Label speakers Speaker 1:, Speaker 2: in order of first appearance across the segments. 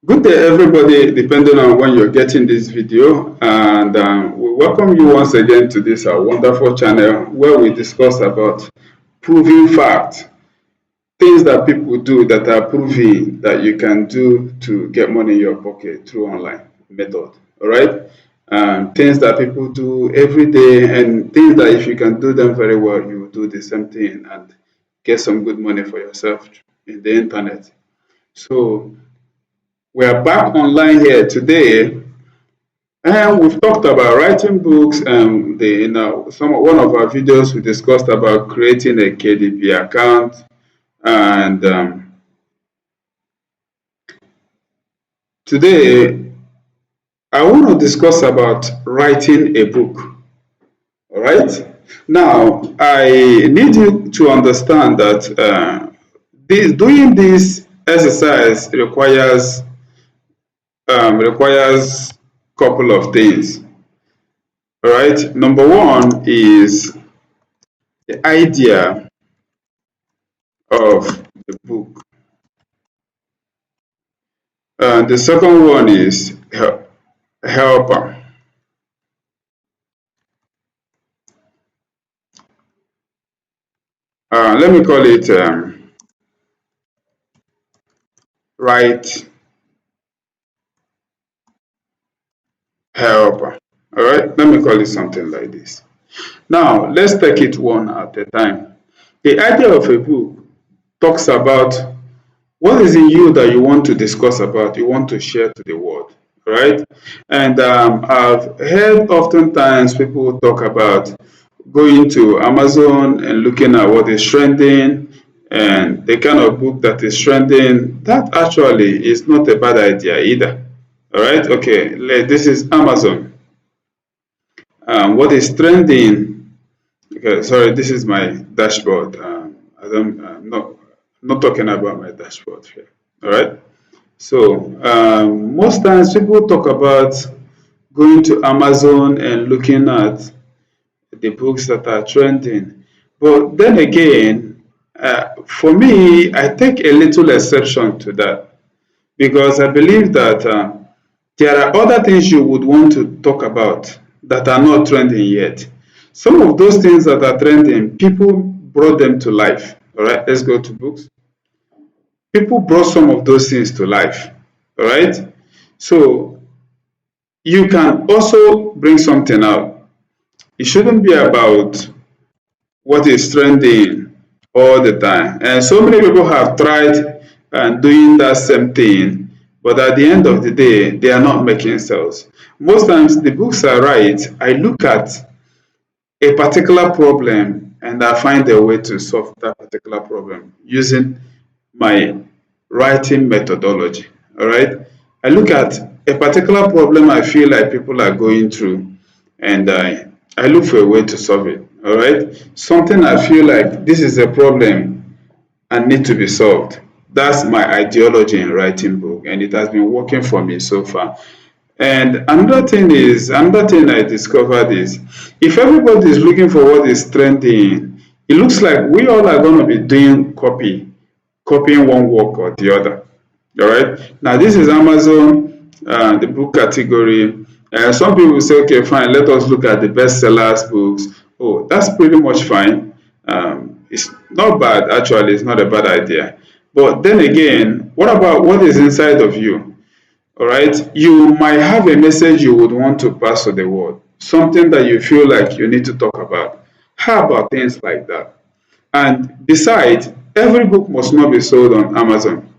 Speaker 1: Good day, everybody, depending on when you're getting this video. And we welcome you once again to this wonderful channel where we discuss about proving facts, things that people do that are proving that you can do to get money in your pocket through online method. All right. Things that people do every day and things that if you can do them very well, you will do the same thing and get some good money for yourself in the internet. So we are back online here today, and we've talked about writing books. One of our videos we discussed about creating a KDP account, and today I want to discuss about writing a book. All right. Now I need you to understand that doing this exercise requires couple of things. All right. Number one is the idea of the book. The second one is helper. Let me call it right helper. All right. Let me call it something like this. Now, let's take it one at a time. The idea of a book talks about what is in you that you want to discuss about, you want to share to the world, right? And I've heard oftentimes people talk about going to Amazon and looking at what is trending and the kind of book that is trending. That actually is not a bad idea either. All right, okay, this is Amazon. What is trending? Okay, sorry, this is my dashboard. I'm not talking about my dashboard here. All right. So most times people talk about going to Amazon and looking at the books that are trending. But then again, for me, I take a little exception to that because I believe that there are other things you would want to talk about that are not trending yet. Some of those things that are trending, people brought them to life. All right, let's go to books. People brought some of those things to life. All right, so you can also bring something out. It shouldn't be about what is trending all the time. And so many people have tried doing that same thing, but at the end of the day, they are not making sales. Most times, the books I write, I look at a particular problem and I find a way to solve that particular problem using my writing methodology. All right. I look at a particular problem I feel like people are going through and I look for a way to solve it. All right. Something I feel like this is a problem and need to be solved. That's my ideology in writing book, and it has been working for me so far. And another thing I discovered is if everybody is looking for what is trending, it looks like we all are going to be doing copying one work or the other. All right. Now this is Amazon, the book category. Some people say, okay, fine, let us look at the bestsellers books. Oh, that's pretty much fine. It's not bad, actually, it's not a bad idea. But then again, what about what is inside of you? All right, you might have a message you would want to pass to the world, something that you feel like you need to talk about. How about things like that? And besides, every book must not be sold on Amazon.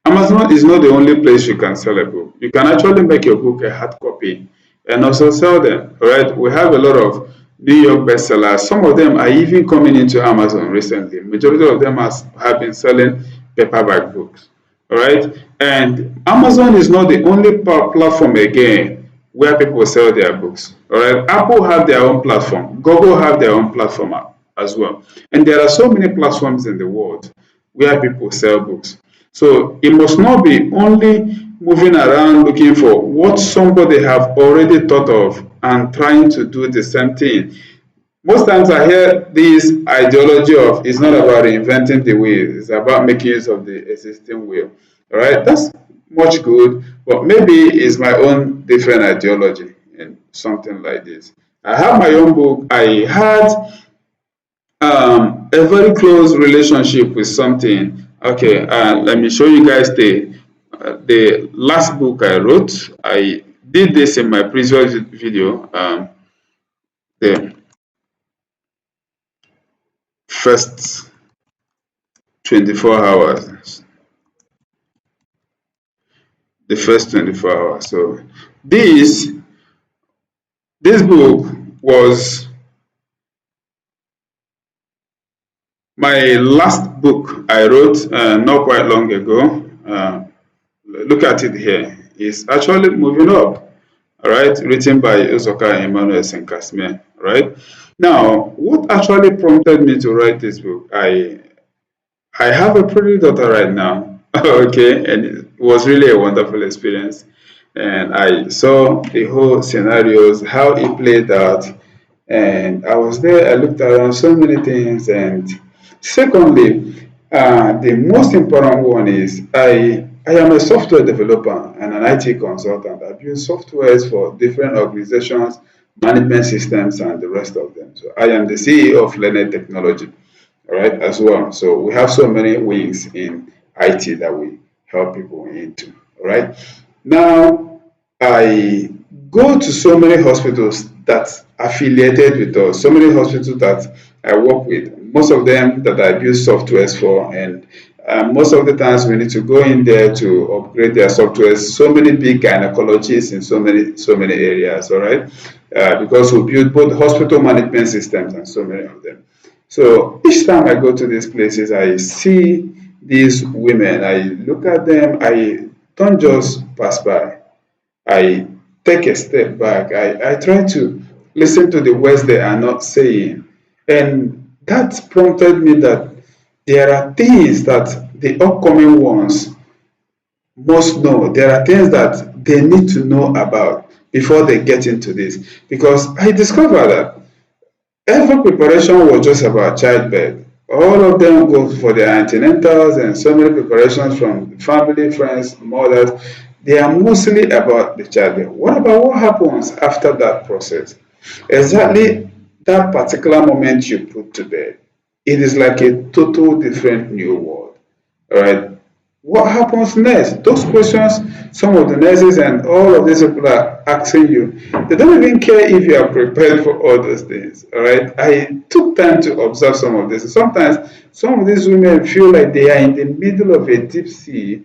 Speaker 1: Amazon is not the only place you can sell a book. You can actually make your book a hard copy and also sell them. All right, we have a lot of New York bestsellers. Some of them are even coming into Amazon recently. Majority of them have been selling paperback books. All right, and Amazon is not the only platform again where people sell their books. All right, Apple have their own platform, Google have their own platform as well, and there are so many platforms in the world where people sell books. So it must not be only moving around looking for what somebody have already thought of and trying to do the same thing. Most times I hear this ideology of it's not about reinventing the wheel, it's about making use of the existing wheel. All right, that's much good, but maybe it's my own different ideology and something like this. I have my own book. I had a very close relationship with something. Okay, let me show you guys the last book I wrote. I did this in my previous video. The first 24 hours. The first 24 hours. So this this book was my last book I wrote not quite long ago. Look at it here. It's actually moving up. All right, written by Uzoka Emmanuel Senkasme. All right. Now, what actually prompted me to write this book? I have a pretty daughter right now. Okay, and it was really a wonderful experience. And I saw the whole scenarios, how it played out, and I was there. I looked around so many things, and secondly, the most important one is I am a software developer and an IT consultant. I build softwares for different organizations, management systems, and the rest of them. So I am the CEO of Learning Technology, all right, as well. So we have so many wings in IT that we help people into, all right. Now, I go to so many hospitals that affiliated with us, so many hospitals that I work with, most of them that I build softwares for, and most of the times we need to go in there to upgrade their softwares. So many big gynecologists in so many areas, all right, because we build both hospital management systems and so many of them. So each time I go to these places, I see these women, I look at them, I don't just pass by. I take a step back. I try to listen to the words they are not saying. And that prompted me that there are things that the upcoming ones must know. There are things that they need to know about before they get into this. Because I discovered that every preparation was just about childbirth. All of them go for their antenatals and so many preparations from family, friends, mothers. They are mostly about the childbirth. What about what happens after that process? Exactly that particular moment you put to bed. It is like a total different new world. All right. What happens next? Those questions, some of the nurses and all of these people are asking you, they don't even care if you are prepared for all those things. All right. I took time to observe some of this. Sometimes some of these women feel like they are in the middle of a deep sea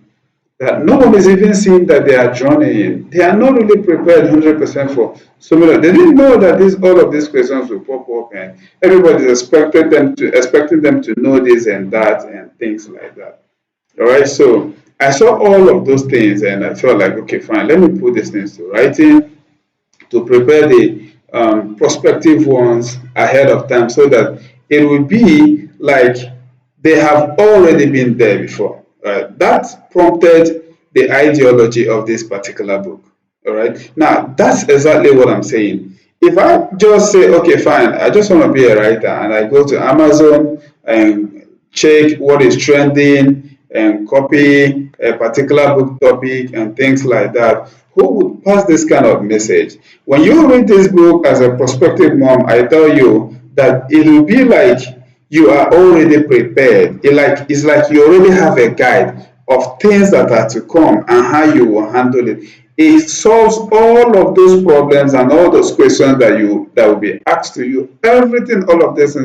Speaker 1: that no one is even seeing that they are drowning in. They are not really prepared 100% for so many. They didn't know that all of these questions will pop up, and everybody is expecting them to know this and that and things like that. All right, so I saw all of those things and I felt like, okay, fine, let me put these things to writing to prepare the prospective ones ahead of time so that it will be like they have already been there before. That prompted the ideology of this particular book. All right, now that's exactly what I'm saying. If I just say, okay, fine, I just want to be a writer and I go to Amazon and check what is trending and copy a particular book topic and things like that, who would pass this kind of message? When you read this book as a prospective mom, I tell you that it will be like you are already prepared. It's like you already have a guide of things that are to come and how you will handle it. It solves all of those problems and all those questions that will be asked to you. Everything, all of this,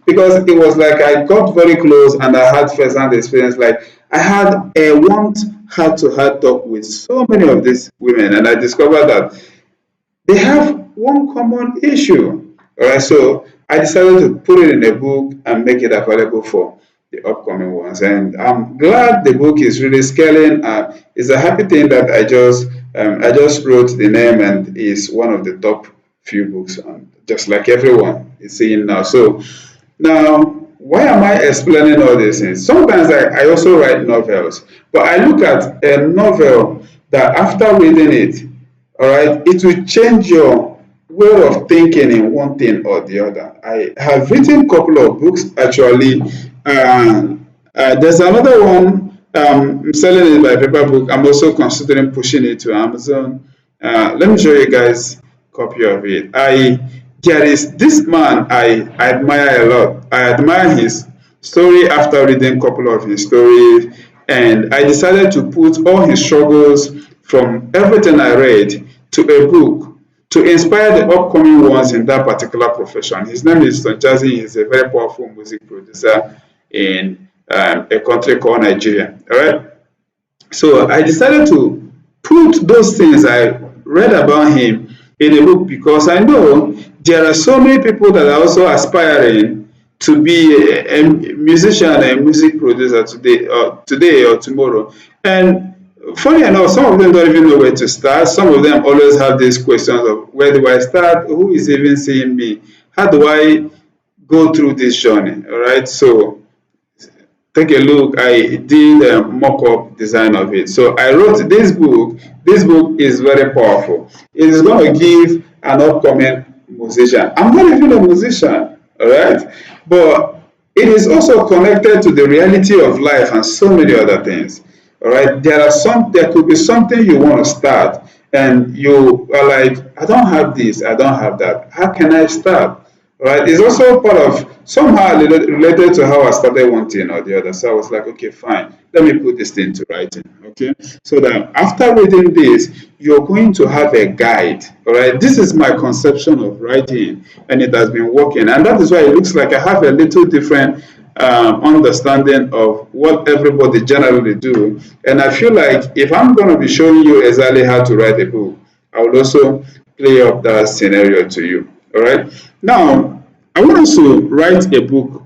Speaker 1: because it was like I got very close and I had first-hand experience. Like I had a want heart-to-heart talk with so many of these women, and I discovered that they have one common issue. All right, so I decided to put it in a book and make it available for the upcoming ones. And I'm glad the book is really scaling. It's a happy thing that I just wrote the name and is one of the top few books, just like everyone is seeing now. So now, why am I explaining all these things? Sometimes I also write novels, but I look at a novel that after reading it, all right, it will change your way of thinking in one thing or the other. I have written a couple of books actually. There's another one selling it by paper book. I'm also considering pushing it to Amazon. Let me show you guys copy of it. There is this man I admire a lot. I admire his story after reading a couple of his stories, and I decided to put all his struggles from everything I read to a book to inspire the upcoming ones in that particular profession. His name is Tonchazi. He's a very powerful music producer in a country called Nigeria. All right. So I decided to put those things I read about him in a book because I know there are so many people that are also aspiring to be a musician and music producer today or tomorrow. And funny enough, some of them don't even know where to start. Some of them always have these questions of where do I start? Who is even seeing me? How do I go through this journey? All right. So take a look. I did a mock-up design of it. So I wrote this book. This book is very powerful. It is going to give an upcoming musician. I'm not even a musician, all right? But it is also connected to the reality of life and so many other things. All right. There could be something you want to start and you are like, I don't have this, I don't have that. How can I start? Right? It's also part of somehow related to how I started one thing or the other. So I was like, okay, fine, let me put this thing to writing. Okay. So that after reading this, you're going to have a guide. All right. This is my conception of writing, and it has been working. And that is why it looks like I have a little different understanding of what everybody generally do. And I feel like if I'm going to be showing you exactly how to write a book, I will also play up that scenario to you. All right. Now, I want us to write a book.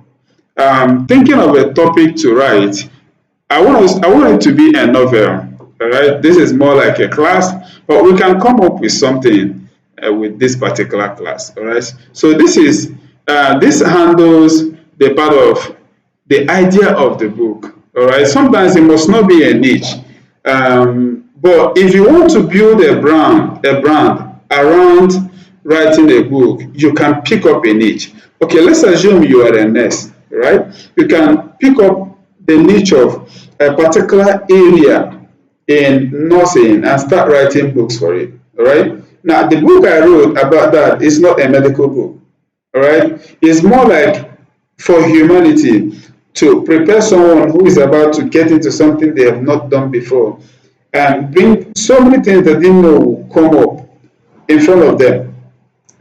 Speaker 1: Thinking of a topic to write. I want it to be a novel. All right. This is more like a class, but we can come up with something with this particular class. All right. So this handles the part of the idea of the book. All right. Sometimes it must not be a niche. But if you want to build a brand around writing a book, you can pick up a niche. Okay, let's assume you are a nurse, right? You can pick up the niche of a particular area in nursing and start writing books for it. All right. Now, the book I wrote about that is not a medical book. All right. It's more like for humanity to prepare someone who is about to get into something they have not done before and bring so many things they didn't know will come up in front of them.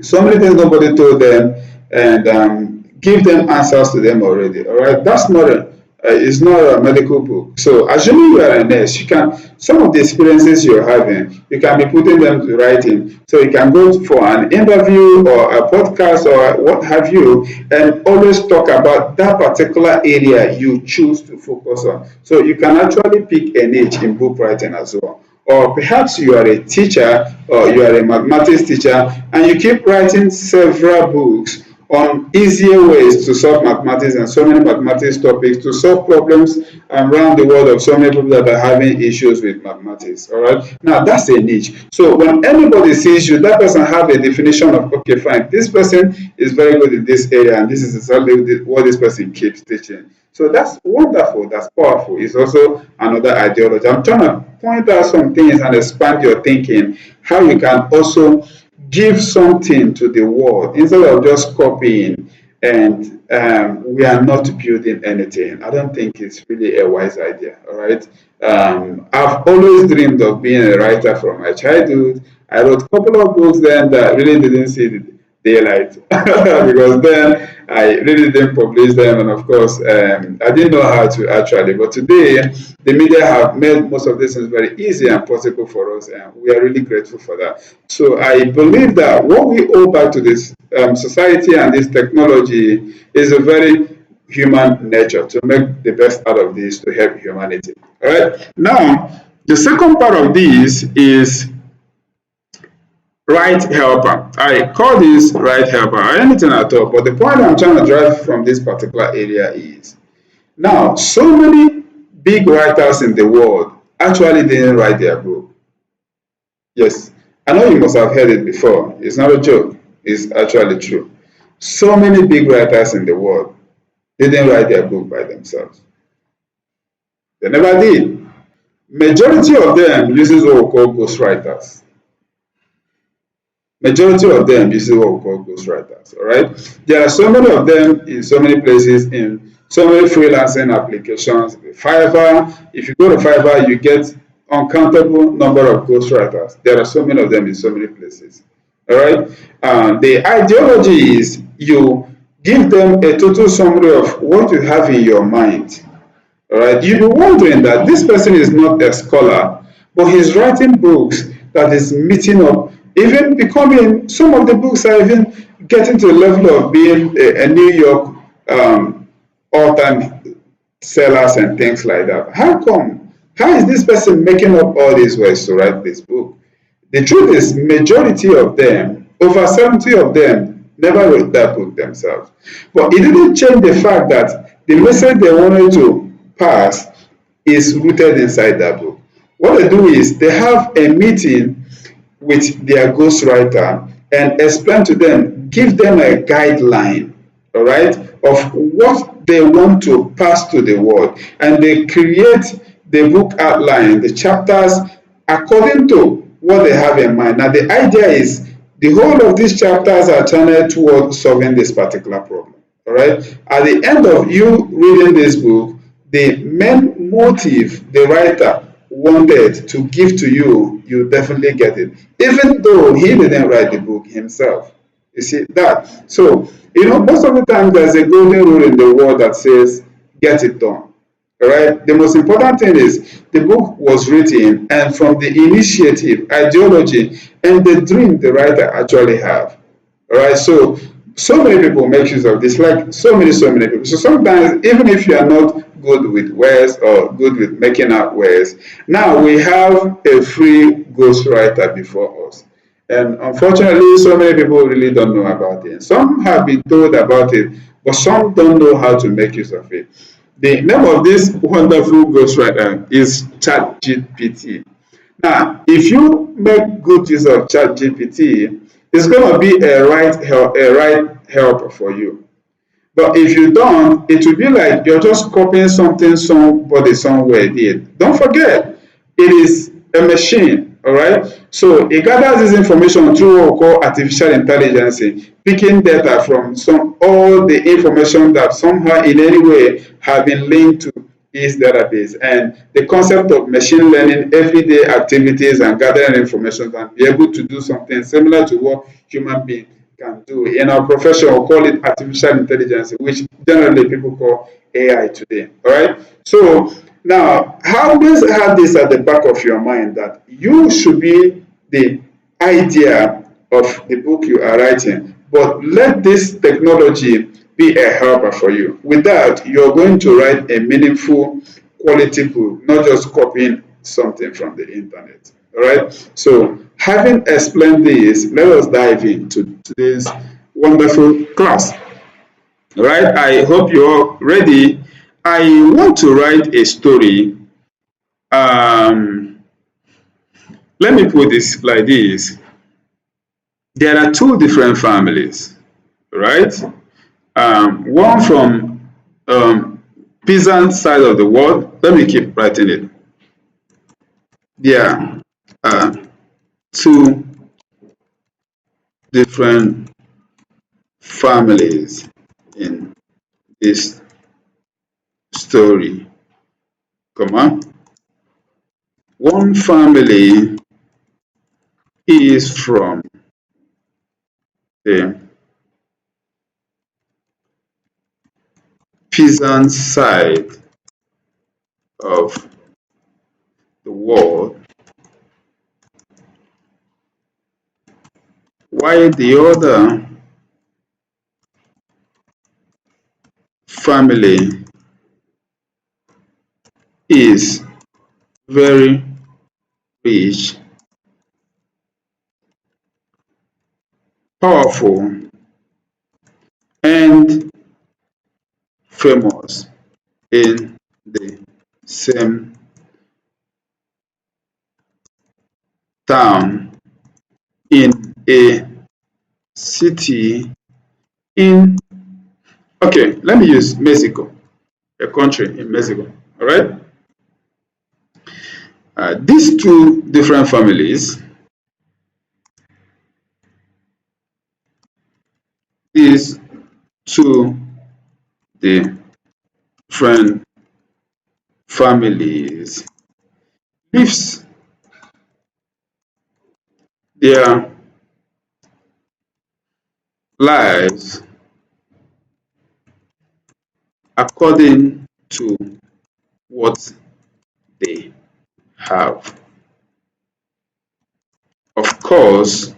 Speaker 1: So many things nobody told them, and give them answers to them already. All right, that's not it's not a medical book. So assuming you are a nurse, you can some of the experiences you're having, you can be putting them to writing. So you can go for an interview or a podcast or what have you, and always talk about that particular area you choose to focus on. So you can actually pick a niche in book writing as well. Or perhaps you are a teacher or you are a mathematics teacher and you keep writing several books on easier ways to solve mathematics and so many mathematics topics to solve problems around the world of so many people that are having issues with mathematics. All right. Now that's a niche. So when anybody sees you, that person have a definition of okay, fine, this person is very good in this area and this is exactly what this person keeps teaching. So that's wonderful, that's powerful. It's also another ideology. I'm trying to point out some things and expand your thinking, how you can also give something to the world instead of just copying and we are not building anything. I don't think it's really a wise idea. All right. I've always dreamed of being a writer from my childhood. I wrote a couple of books then that really didn't see the daylight because then I really didn't publish them, and of course, I didn't know how to actually. But today, the media have made most of this things very easy and possible for us, and we are really grateful for that. So I believe that what we owe back to this society and this technology is a very human nature to make the best out of this to help humanity. All right. Now, the second part of this is right helper. I call this right helper or anything at all, but the point I'm trying to drive from this particular area is now so many big writers in the world actually didn't write their book. Yes, I know you must have heard it before. It's not a joke, it's actually true. So many big writers in the world didn't write their book by themselves. They never did. Majority of them uses what we call ghostwriters. Majority of them uses what we call ghostwriters. All right. There are so many of them in so many places, in so many freelancing applications. Fiverr, if you go to Fiverr, you get uncountable number of ghostwriters. There are so many of them in so many places. All right. The ideology is you give them a total summary of what you have in your mind. All right, you'll be wondering that this person is not a scholar, but he's writing books that is meeting up, even becoming, some of the books are even getting to the level of being a New York all-time sellers and things like that. How come? How is this person making up all these words to write this book? The truth is, majority of them, over 70 of them, never wrote that book themselves. But it didn't change the fact that the message they wanted to pass is rooted inside that book. What they do is they have a meeting with their ghostwriter and explain to them, give them a guideline, all right, of what they want to pass to the world. And they create the book outline, the chapters, according to what they have in mind. Now, the idea is the whole of these chapters are channeled towards solving this particular problem. All right. At the end of you reading this book, the main motive the writer wanted to give to you, you definitely get it, even though he didn't write the book himself. You see that? So, most of the time there's a golden rule in the world that says, get it done. All right. The most important thing is the book was written and from the initiative, ideology, and the dream the writer actually have. All right. So many people make use of this, like so many people. So sometimes, even if you are not good with words or good with making up words, now we have a free ghostwriter before us. And unfortunately, so many people really don't know about it. Some have been told about it, but some don't know how to make use of it. The name of this wonderful ghostwriter is ChatGPT. Now, if you make good use of ChatGPT, it's going to be a right helper for you. But if you don't, it will be like you're just copying something somebody somewhere did. Don't forget, it is a machine, all right? So it gathers this information through what we call artificial intelligence, picking data from all the information that somehow in any way have been linked to this database. And the concept of machine learning, everyday activities and gathering information and be able to do something similar to what human beings can do. In our profession, we call it artificial intelligence, which generally people call AI today. All right. So now, always have this at the back of your mind that you should be the idea of the book you are writing, but let this technology be a helper for you. With that, you're going to write a meaningful, quality book, not just copying something from the internet. All right. So, having explained this, let us dive into today's wonderful class. All right. I hope you're ready. I want to write a story. Um, Let me put this like this. There are two different families, right? One from peasant side of the world. Let me keep writing it. There are two different families in this story. Come on. One family is from the peasant side of the world, while the other family is very rich, powerful, and famous in the same town in a city in, okay, let me use Mexico, a country in Mexico. All right. These two different families, these two different families lives their lives according to what they have. Of course,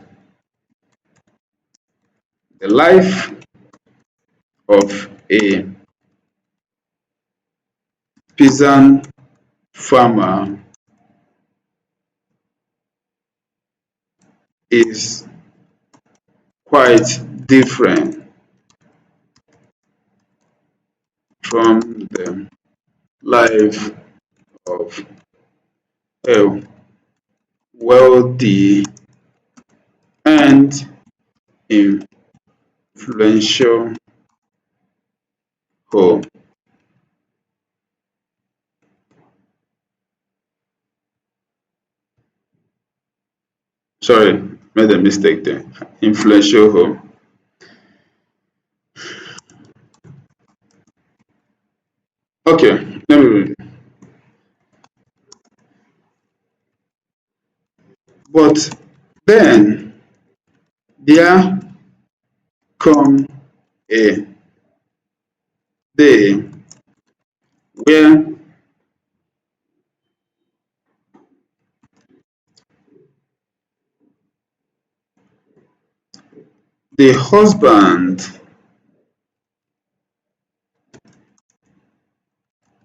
Speaker 1: the life of a peasant farmer is quite different from the life of a wealthy and influential home. Sorry, made a mistake there. Influential home. Okay, let me read. But then there come a day where the husband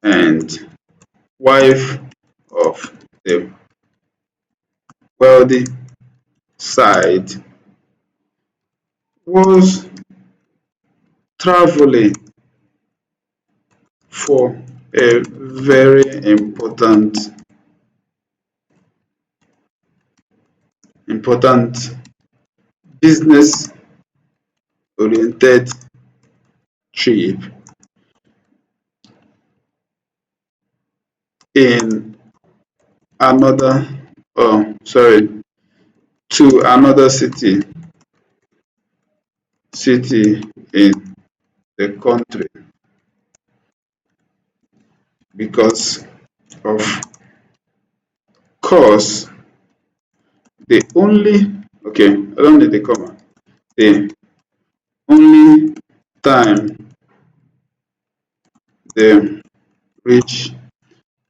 Speaker 1: and wife of the wealthy side was traveling for a very important business oriented trip in another sorry to another city in the country because of course the only okay I don't need the comma the only time the rich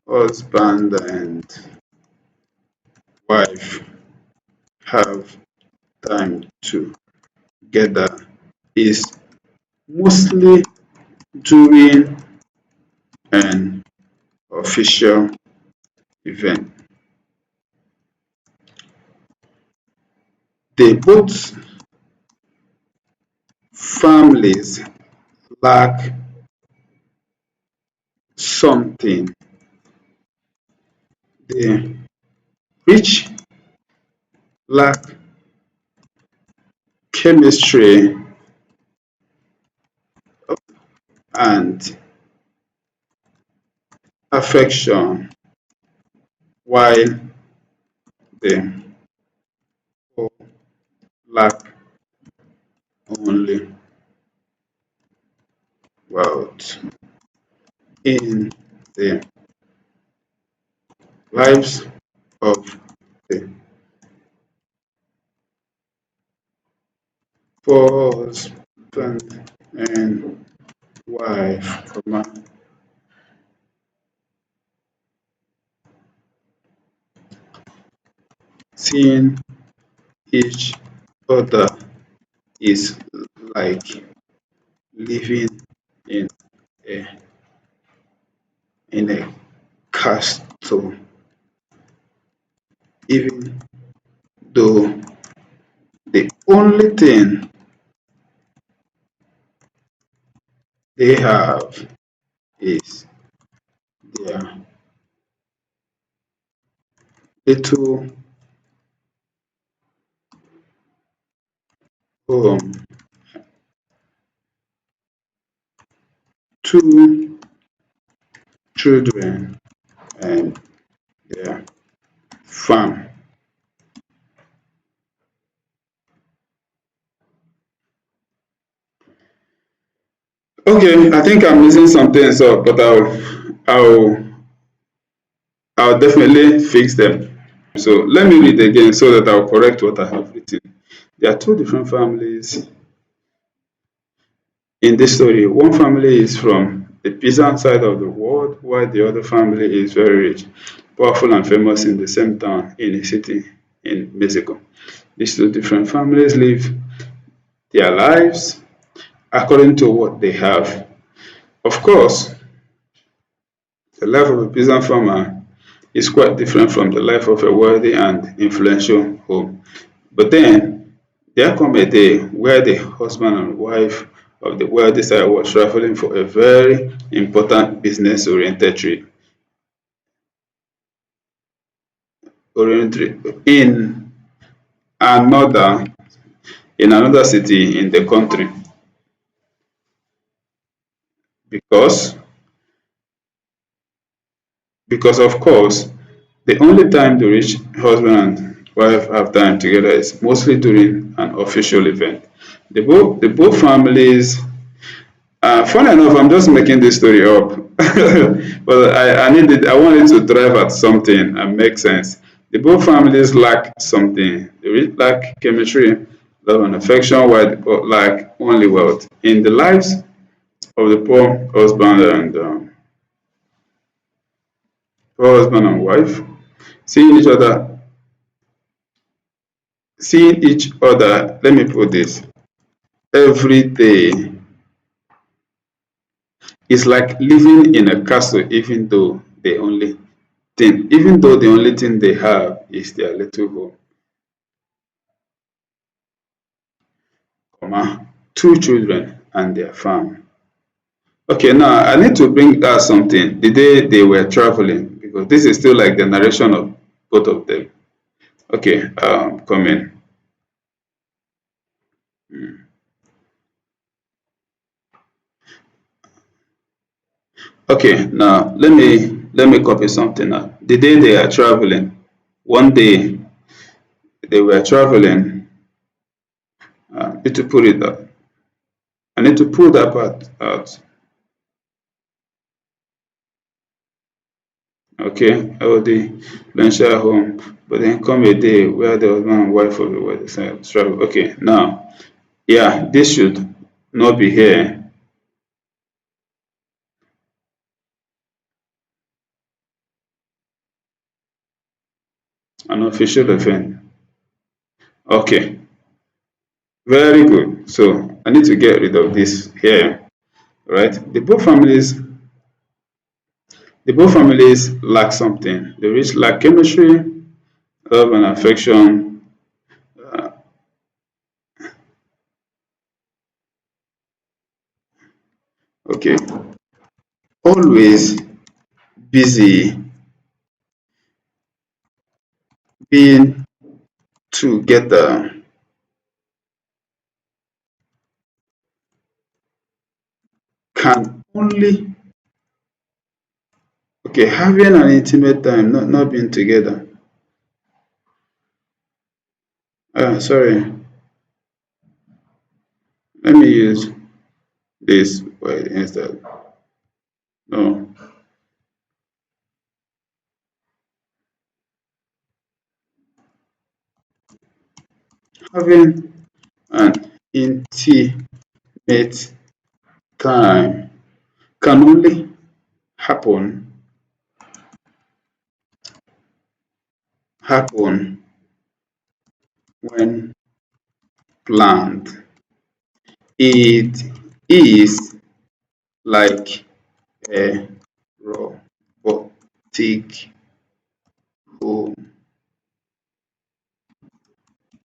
Speaker 1: husband and wife have time together is mostly during an official event. They both families lack something. The rich lack chemistry and affection, while the poor lack only wealth. In the lives of the poor husband and wife, seeing each other is like living in a in a castle, even though the only thing they have is their little home. Two children and their farm. Okay, I think I'm missing some things up, but I'll I'll definitely fix them. So let me read again so that I'll correct what I have written. There are two different families in this story. One family is from the peasant side of the world, while the other family is very rich, powerful, and famous in the same town in a city in Mexico. These two different families live their lives according to what they have. Of course, the life of a peasant farmer is quite different from the life of a wealthy and influential home. But then there come a day where the husband and wife of the wealthy side was traveling for a very important business oriented another in another city in the country because because of course the only time the rich husband and wife have time together is mostly during an official event. The both families, funny enough, I'm just making this story up, but I wanted to drive at something and make sense. The both families lack something. They really lack chemistry, love, and affection, while the poor lack only wealth. In the lives of the poor husband and wife, seeing each other, Let me put this, every day is like living in a castle, even though the only thing they have is their little home, two children and their farm. Okay, now I need to bring out something. The day they were traveling, because this is still like the narration of both of them. Okay, come in. Okay, now let me copy something now. The day they are traveling, one day they were traveling. Need to put it out. I need to pull that part out. Okay, all the financial home, but then come a day where the husband and wife of the wedding decide to travel. Okay, now, yeah, this should not be here. An official event. Okay, very good. So I need to get rid of this here, right? The both families lack something. The rich lack chemistry, love, and affection. Uh, okay, always busy being together can only, okay, having an intimate time, not being together. Sorry, let me use this word instead. No, having an intimate time can only happen happen when planned. It is like a robotic home,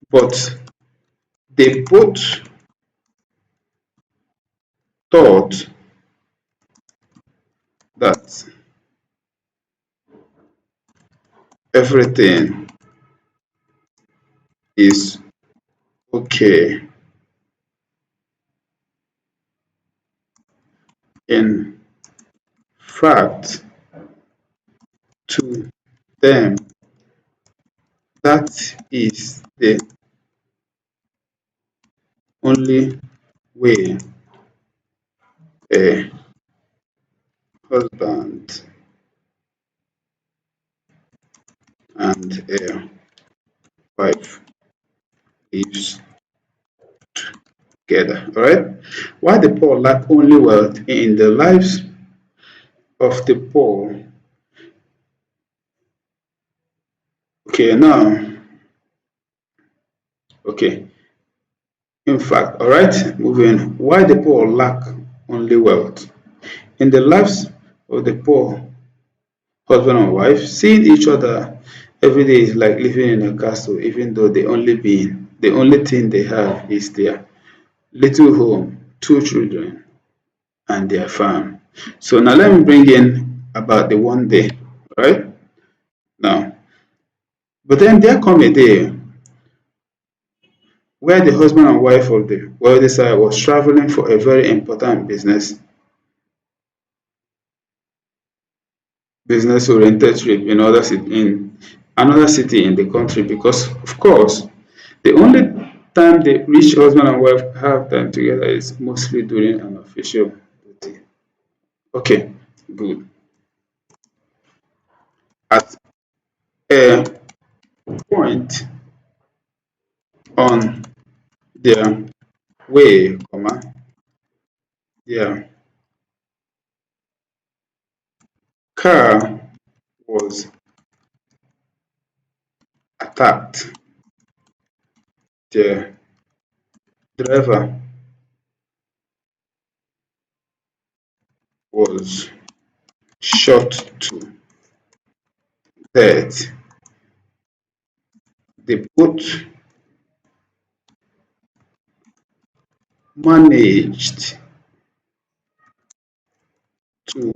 Speaker 1: but they both thought that everything is okay. In fact, to them, That is the only way a husband and a wife lives together. All right. Why the poor lack only wealth in the lives of the poor. Okay, now, okay. In fact, all right, moving. Why the poor lack only wealth in the lives of the poor husband and wife, seeing each other every day is like living in a castle, even though the only thing they have is their little home, two children, and their farm. So now let me bring in about the one day, right? Now, but then there come a day where the husband and wife of the wealthy side was traveling for a very important business oriented trip in another city in the country, because of course the only time the rich husband and wife have time together is mostly during an official duty. Okay, good. At a point on their way, their car was attacked. The driver was shot to death. They both managed to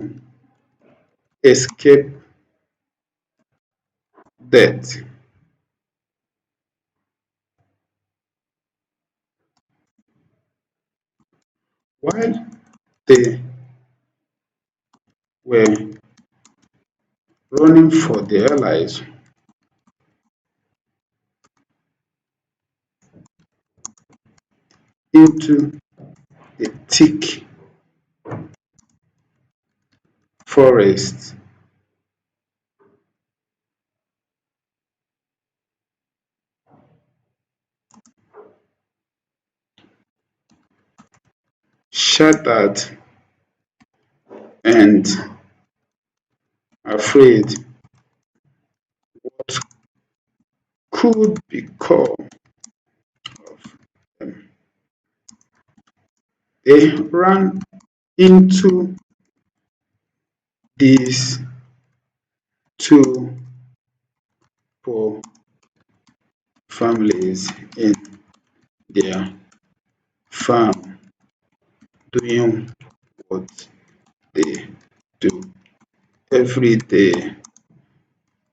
Speaker 1: escape death while they were running for their lives into the thick forest. Shattered and afraid what could become of them. They ran into these two poor families in their farm, doing what they do every day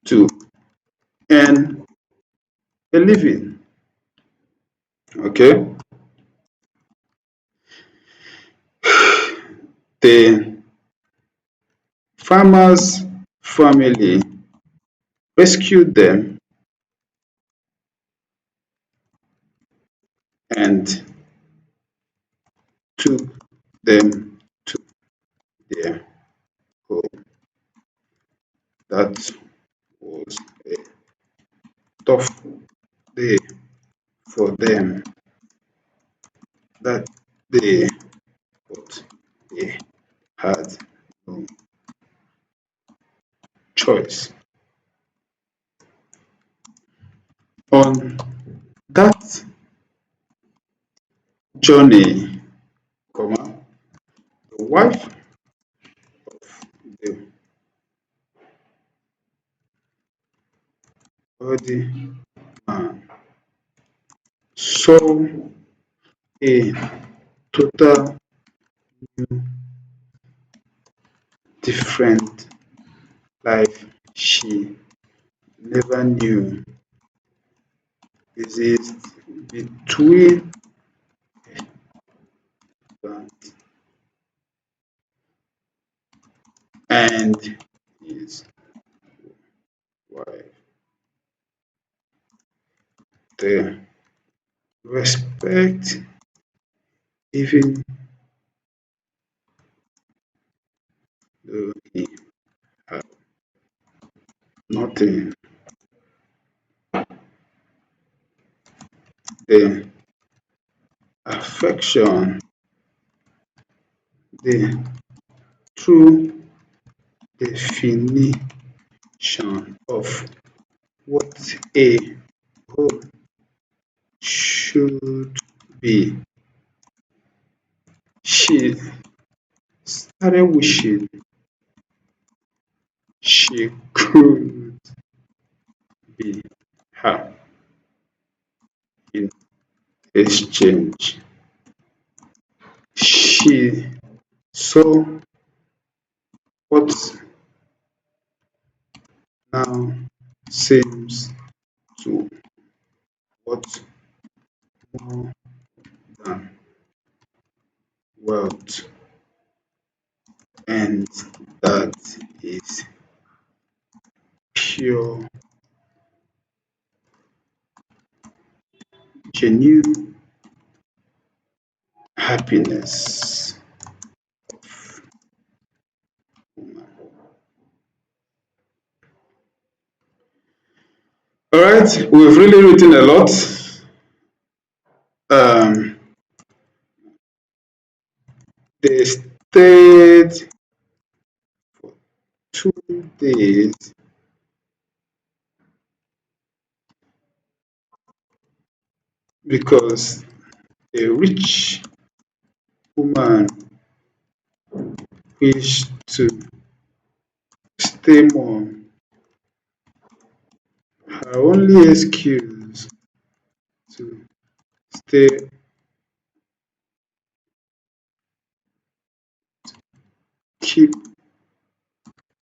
Speaker 1: to earn a living. Okay, the farmer's family rescued them and took them to their home. That was a tough day for them that day, but they had no choice. On that journey, the wife of the body man saw a total different life she never knew exists between husband and his wife. the respect even though he had nothing. The affection, the true definition of what a home should be. She started wishing she could be her in exchange. She saw what now seems to what more than wealth, and that is pure, genuine happiness. All right, we've really written a lot. Um, they stayed 2 days because a rich woman wished to stay more. Her only excuse to stay keep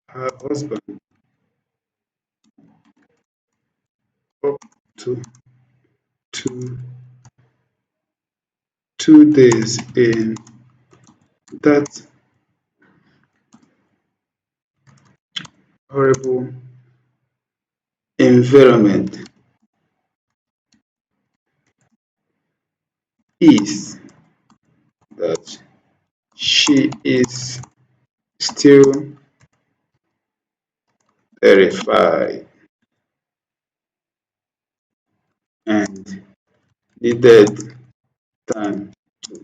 Speaker 1: her husband up to two, 2 days in that horrible environment is that she is still terrified and needed time to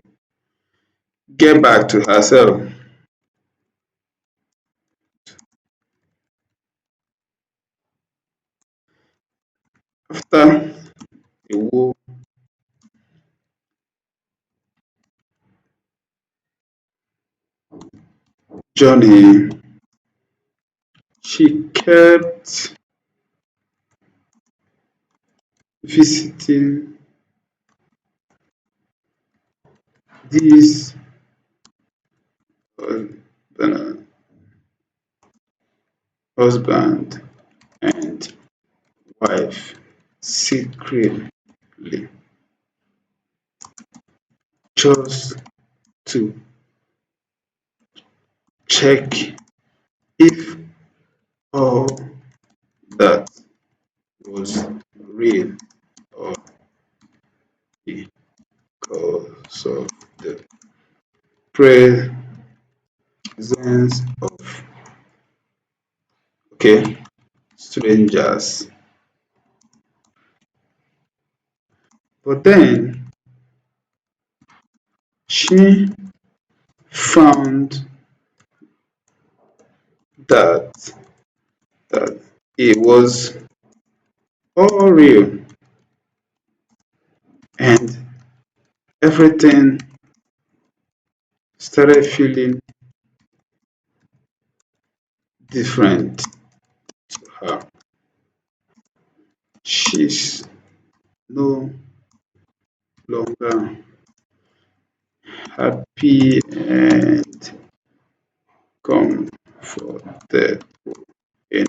Speaker 1: get back to herself. After a whole journey, she kept visiting this uh, husband and wife secretly just to check if all that was real or because of the presence of strangers. But then she found that that it was all real and everything started feeling different to her. She's no longer happy and comforted in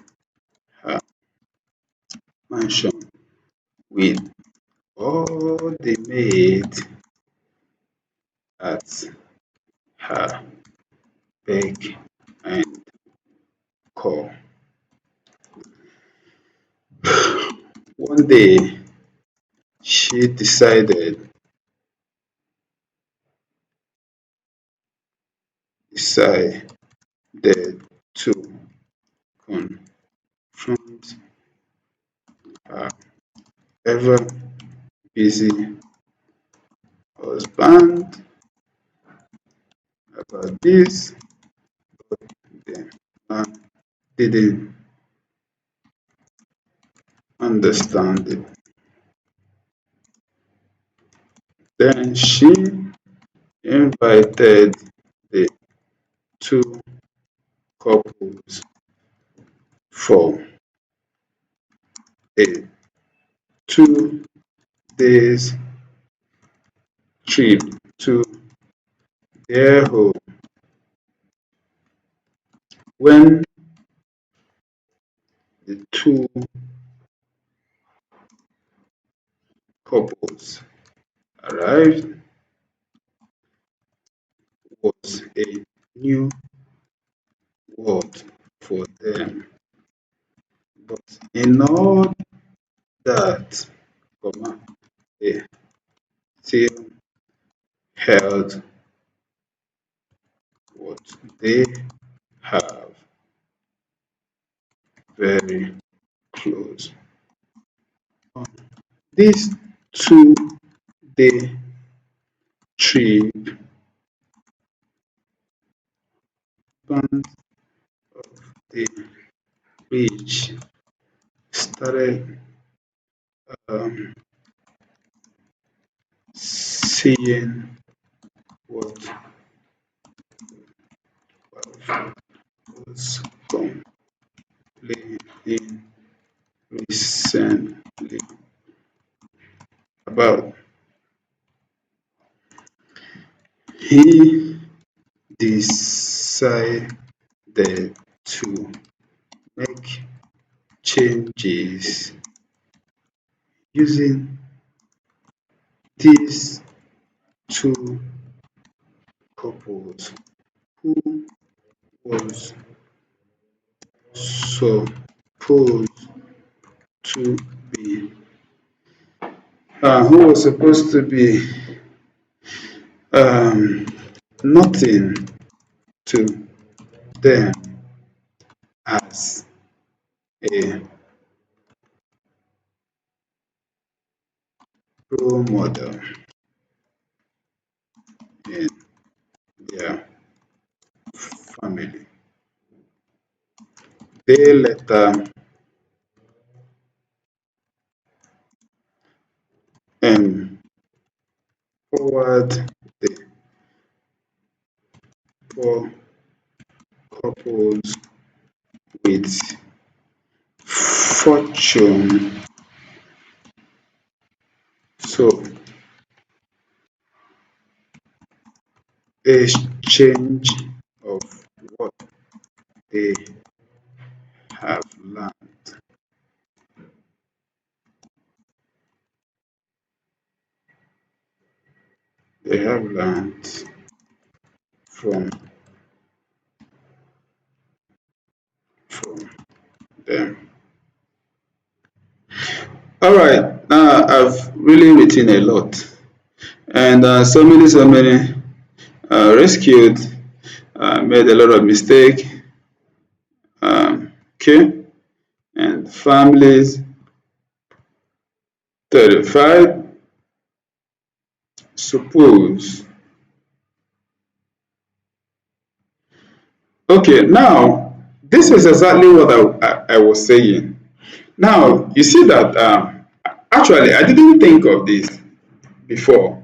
Speaker 1: her mansion with all the maids at her beck and call. One day she decided to confront her ever busy husband about this. The man didn't understand it. Then she invited the two couples for a 2 days trip to their home. When the two couples arrived, was a new world for them. But in all that, they still held what they have very close. On this 2 day trip, band of the rich started um, seeing what was complaining recently about. He decided to make changes using these two couples who was supposed to be who was supposed to be um, nothing to them as a role model in their family. They later empowered the poor couples with fortune. So exchange of what they have learned. They have learned from from them. All right, now I've really written a lot, and so many rescued, made a lot of mistake. Okay, and families terrified. Suppose. Okay, now this is exactly what I was saying. Now you see that actually I didn't think of this before,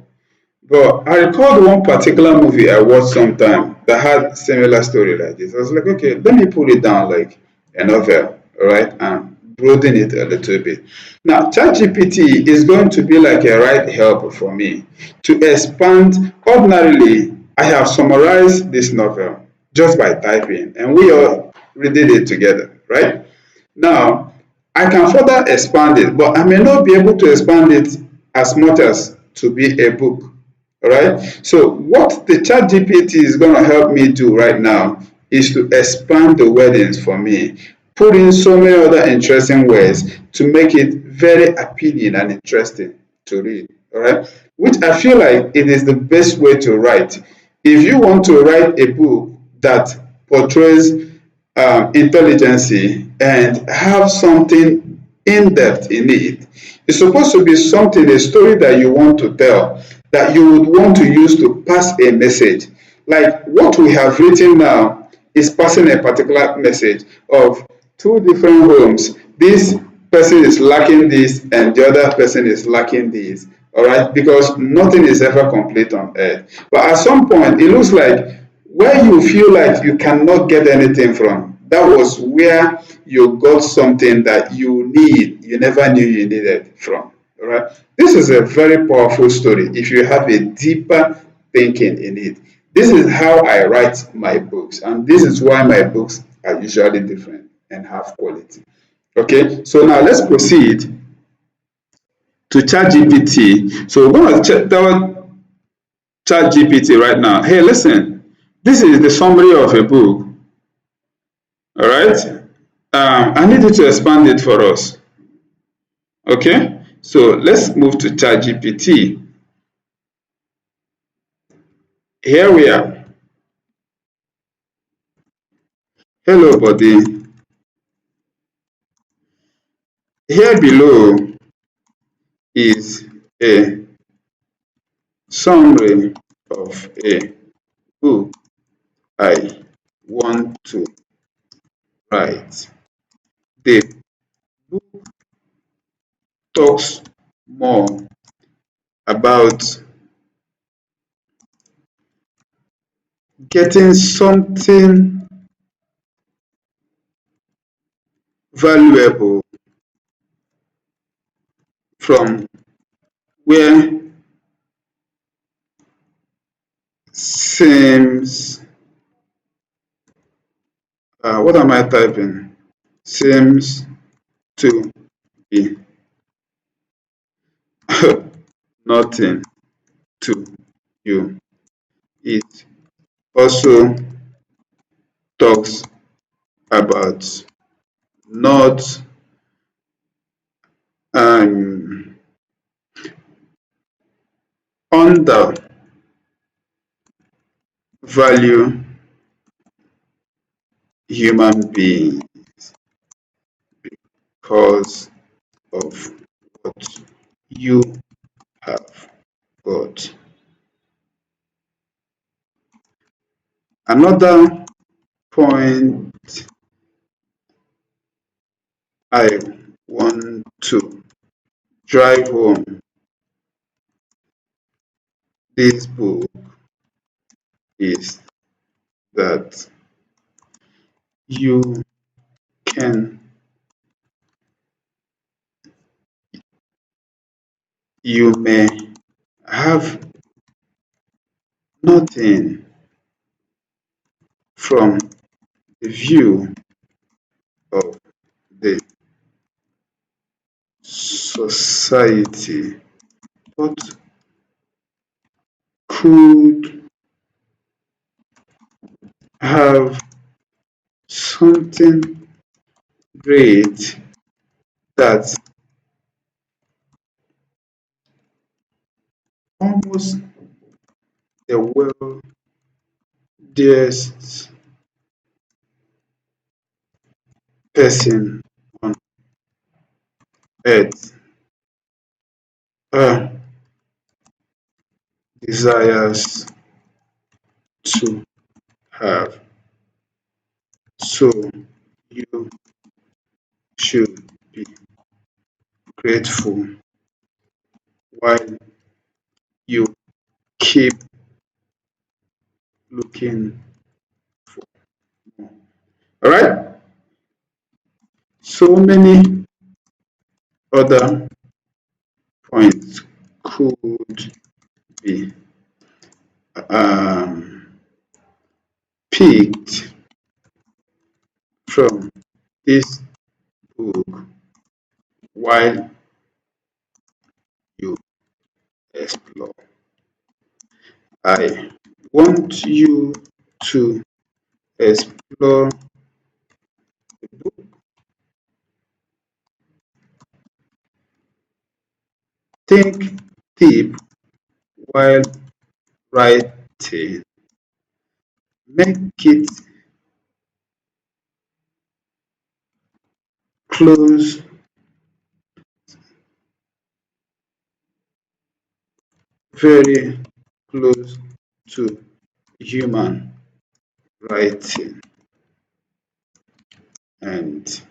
Speaker 1: but I recalled one particular movie I watched sometime that had similar story like this. I was like, okay, let me put it down like a novel, all right, and broaden it a little bit. Now, ChatGPT is going to be like a right help for me to expand. Ordinarily, I have summarized this novel just by typing, and we all redid it together, right? Now, I can further expand it, but I may not be able to expand it as much as to be a book. All right. So what the chat GPT is going to help me do right now is to expand the wordings for me, put in so many other interesting words to make it very appealing and interesting. to read. All right, which I feel like it is the best way to write. If you want to write a book that portrays intelligence and have something in depth in it, it's supposed to be something, a story that you want to tell, that you would want to use to pass a message. Like what we have written now is passing a particular message of two different homes. This person is lacking this and the other person is lacking this. All right, because nothing is ever complete on earth. But at some point, it looks like where you feel like you cannot get anything from, that was where you got something that you never knew you needed from. All right, this is a very powerful story if you have a deeper thinking in it. This is how I write my books, and this is why my books are usually different and have quality. Okay, so now let's proceed to ChatGPT. So we're going to tell ChatGPT right now, hey, listen, this is the summary of a book. All right, I need you to expand it for us. Okay, so let's move to ChatGPT. Here we are. Hello, buddy. Here below is a summary of a book I want to write. The book talks more about getting something valuable from where seems what am I typing? Seems to be nothing to you. It also talks about not um, undervalue human being because of what you have got. Another point I want to drive home this book is that you can you may have nothing from the view of the society, but could have something great that almost the wealthiest person on earth uh, desires to have. So you should be grateful while you keep looking for more. All right. So many other points could be um, picked from this book while you explore. I want you to explore the book think deep while writing. Make it close, very close to human writing and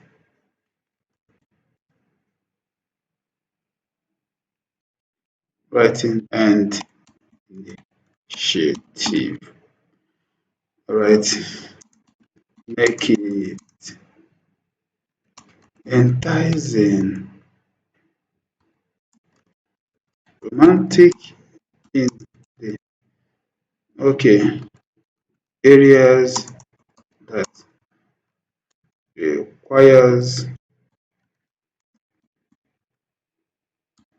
Speaker 1: initiative. Alright, make it enticing, romantic in the areas that requires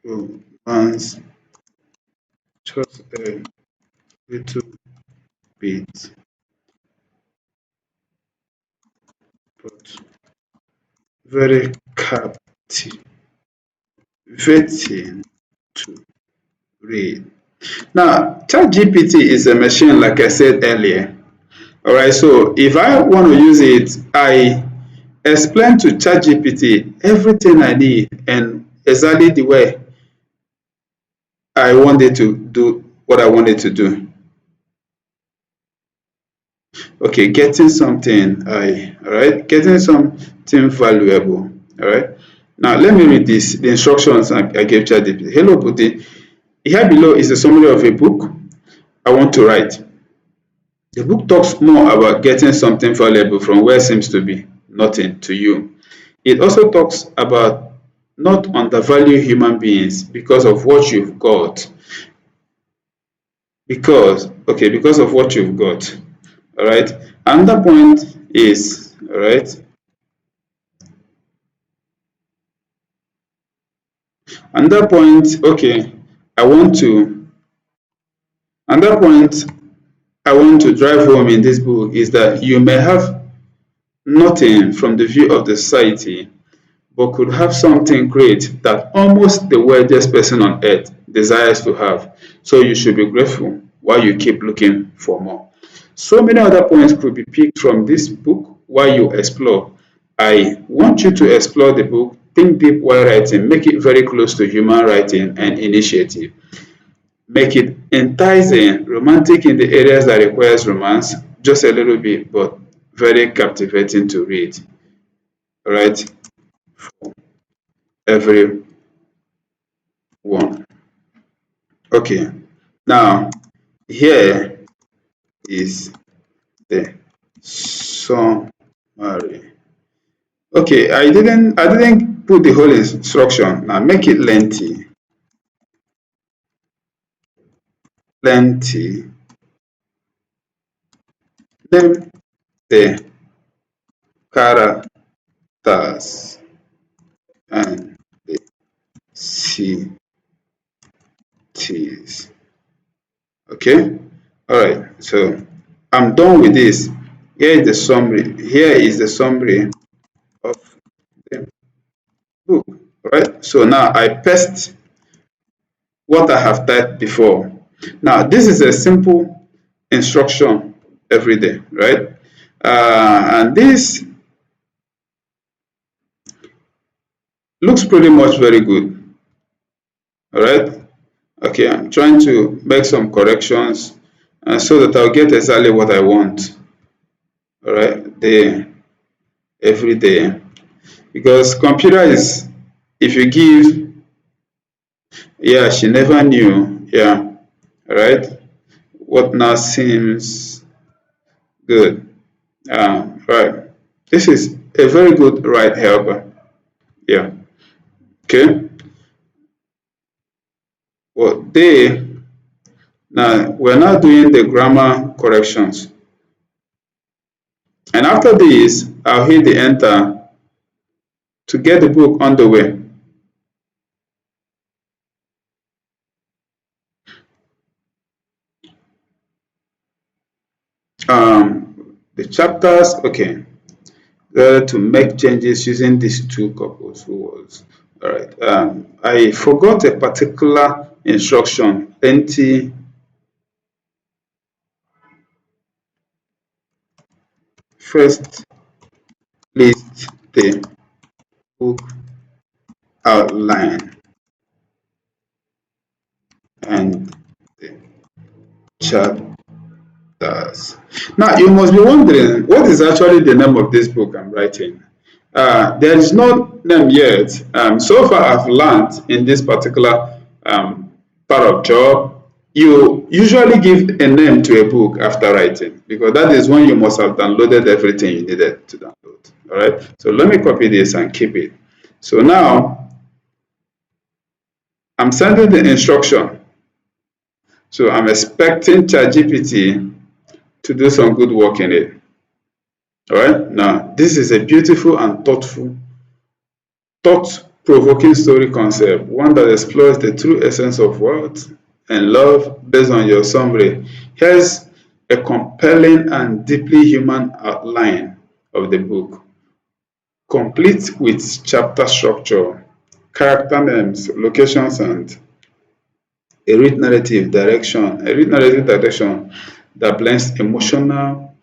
Speaker 1: romance, just a little bit, but very captivating to read. Now, ChatGPT is a machine, like I said earlier. All right, so if I want to use it, I explain to ChatGPT everything I need and exactly the way I want it to do what I want it to do. Okay, getting something, all right, getting something valuable. All right. Now let me read this. The instructions I gave ChatGPT. Hello, Buddy. Here below is a summary of a book I want to write. The book talks more about getting something valuable from where seems to be nothing to you. It also talks about not undervalue human beings because of what you've got. Because of what you've got. All right. Another point is, all right. Another point, I want to, another point I want to drive home in this book is that you may have nothing from the view of the society, but could have something great that almost the wealthiest person on earth desires to have. So you should be grateful while you keep looking for more. So many other points could be picked from this book while you explore. I want you to explore the book, think deep while writing, make it very close to human writing and initiative. Make it enticing, romantic in the areas that requires romance, just a little bit, but very captivating to read. All right, everyone. Okay, now here is the summary. Okay, I didn't put the whole instruction. Now make it lengthy. Lengthy. Name the characters and the cities. Okay, all right. So I'm done with this. Here is the summary. Here is the summary of the book. All right. So now I paste what I have typed before. Now this is a simple instruction every day, right? And this looks pretty much very good. All right. Okay, I'm trying to make some corrections so that I'll get exactly what I want. All right, day every day, because computer is, if you give, yeah, she never knew, yeah, all right, what now seems good. Right, this is a very good right helper. Yeah, okay. Well, they now we're now doing the grammar corrections, and after this, I'll hit the enter to get the book underway. The chapters, okay, to make changes using these two couples who was All right. I forgot a particular instruction. Plenty. First, list the book outline and the chapters. Now, you must be wondering, what is actually the name of this book I'm writing? There is no name yet. So far, I've learned in this particular part of job, you usually give a name to a book after writing, because that is when you must have downloaded everything you needed to download. All right. So let me copy this and keep it. So now I'm sending the instruction. So I'm expecting ChatGPT to do some good work in it. All right. Now, this is a beautiful and thought-provoking story concept, one that explores the true essence of words and love based on your summary. Here's a compelling and deeply human outline of the book, complete with chapter structure, character names, locations, and a rich narrative direction that blends emotional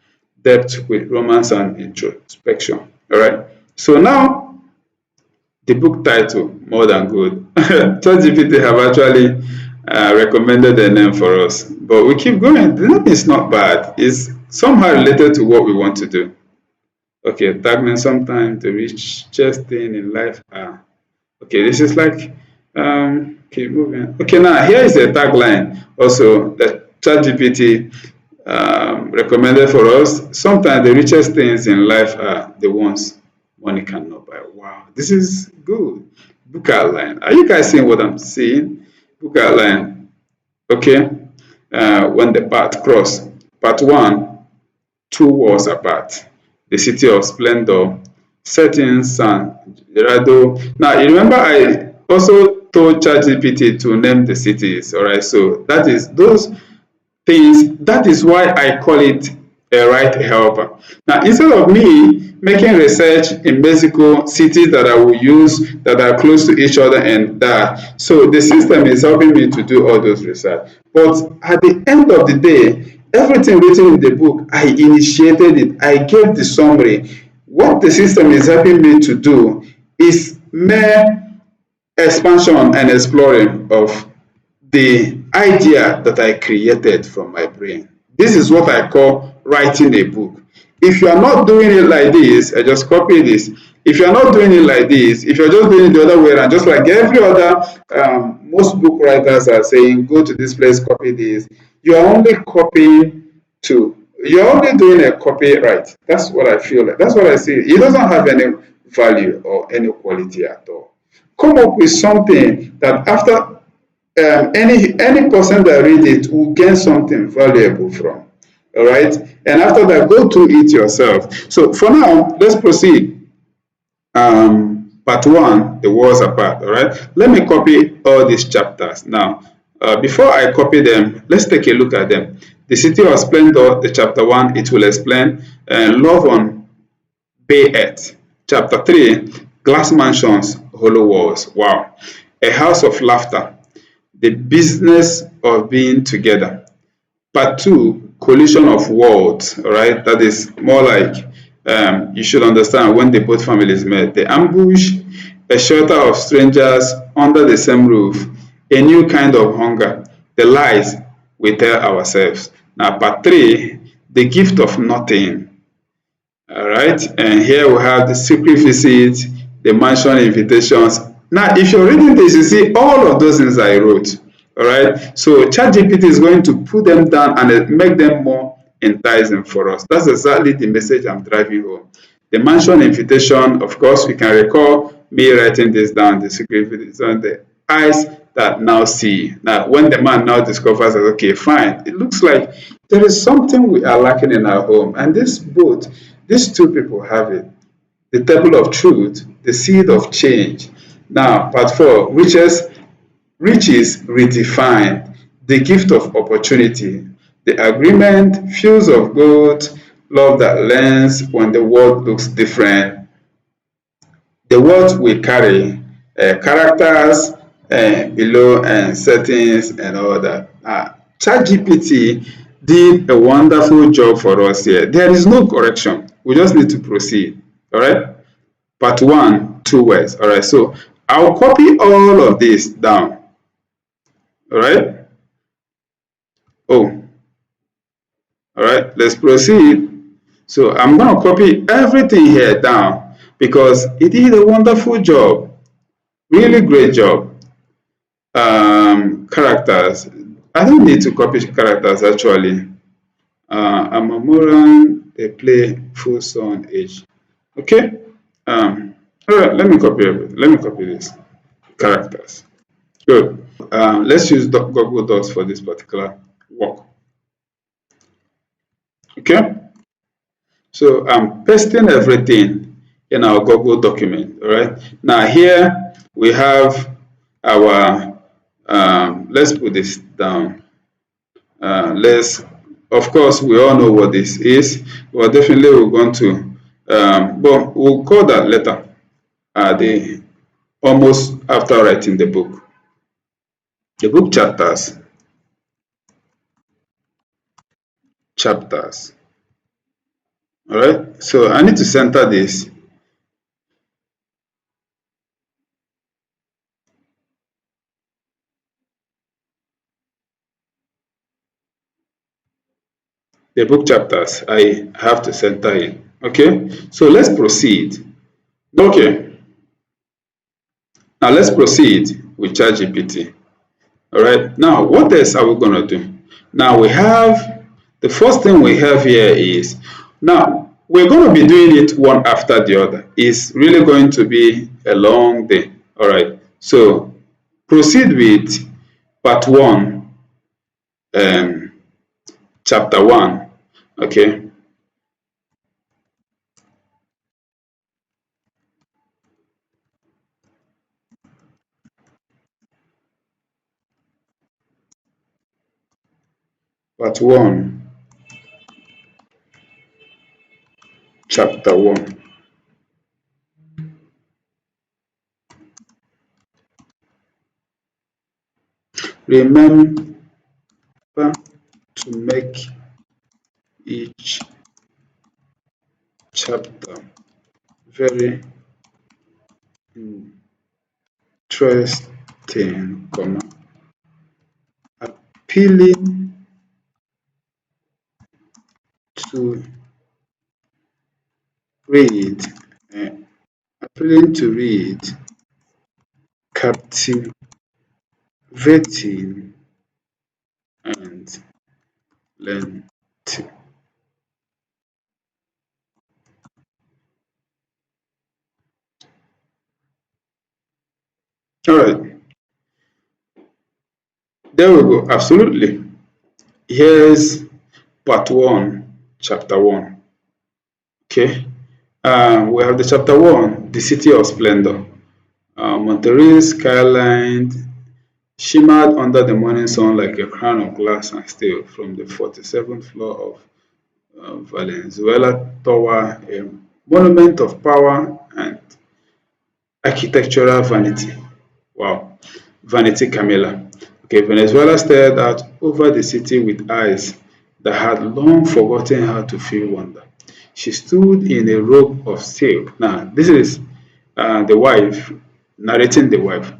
Speaker 1: depth with romance and introspection. All right. So now the book title, More Than Good. ChatGPT have actually recommended a name for us, but we keep going. The name is not bad. It's somehow related to what we want to do. Okay, tag me sometime the richest thing in life. Okay, this is like keep moving. Okay, now here is a tagline also that ChatGPT recommended for us. Sometimes the richest things in life are the ones money cannot buy. Wow, this is good. Book outline. Are you guys seeing what I'm seeing? Book outline. Okay. When the path cross. Part one, two wars apart. The city of splendor, settings and Gerardo. Now you remember I also told ChatGPT to name the cities. All right. So that is those things. That is why I call it a right helper. Now, instead of me making research in Mexico, cities that I will use that are close to each other and that, so the system is helping me to do all those research. But at the end of the day, everything written in the book, I initiated it. I gave the summary. What the system is helping me to do is mere expansion and exploring of the idea that I created from my brain. This is what I call writing a book. If you are not doing it like this, I just copy this. If you are not doing it like this, if you're just doing it the other way around, just like every other, most book writers are saying, go to this place, copy this. You are only copying you're only doing a copyright. That's what I feel like. That's what I see. It doesn't have any value or any quality at all. Come up with something that after any person that read it will gain something valuable from. All right, and after that, go through it yourself. So for now, let's proceed. Part one, the wars apart. All right, let me copy all these chapters now. Before I copy them, let's take a look at them. The city of splendor, the chapter one, it will explain love on Bay Earth. Chapter three, glass mansions, hollow walls. Wow, a house of laughter. The business of being together. Part two, collision of worlds. All right, that is more like you should understand when the both families met. The ambush, a shelter of strangers under the same roof, a new kind of hunger, the lies we tell ourselves. Now, part three, the gift of nothing. All right, and here we have the secret visit, the mansion invitations. Now, if you're reading this, you see all of those things I wrote. All right, so ChatGPT is going to put them down and make them more enticing for us. That's exactly the message I'm driving home. The mansion invitation, of course, we can recall me writing this down, the secret visit, the eyes that now see. Now, when the man now discovers that, okay, fine, it looks like there is something we are lacking in our home, and these two people have it. The table of truth, the seed of change. Now, part four, riches redefined, the gift of opportunity, the agreement, fields of gold, love that lends when the world looks different, the words we carry, characters below and settings and all that. ChatGPT did a wonderful job for us here. There is no correction. We just need to proceed. All right. Part 1, 2 words. All right. So I'll copy all of this down. All right. Oh, all right. Let's proceed. So I'm going to copy everything here down because it did a wonderful job. Really great job. Characters. I don't need to copy characters actually. I'm a moron, they play full son age. Okay. All right, let me copy everything. Let me copy this. Characters. Good. Let's use Google Docs for this particular work. Okay. So I'm pasting everything in our Google document. All right. Now here we have our. Let's put this down. Let's. Of course, we all know what this is. But definitely we're going to. But we'll call that later. The almost after writing the book. The book chapters. Chapters. All right. So I need to center this. The book chapters. I have to center it. Okay. So let's proceed. Okay. Now let's proceed with ChatGPT. All right. Now what else are we going to do? Now we have the first thing we have here is now we're going to be doing it one after the other. It's really going to be a long day. All right. So proceed with part 1, chapter 1. Okay. Part 1, chapter 1. Remember to make each chapter very interesting, appealing to read, uh, captivating, and lengthy. All right, there we go. Absolutely. Here's part 1, chapter 1. Okay. We have the chapter 1, the city of splendor. Monterey's skyline shimmered under the morning sun like a crown of glass and steel from the 47th floor of Valenzuela Tower, a monument of power and architectural vanity. Wow, vanity Camilla. Okay, Venezuela stared out over the city with eyes that had long forgotten how to feel wonder. She stood in a robe of silk. Now, this is the wife, narrating the wife.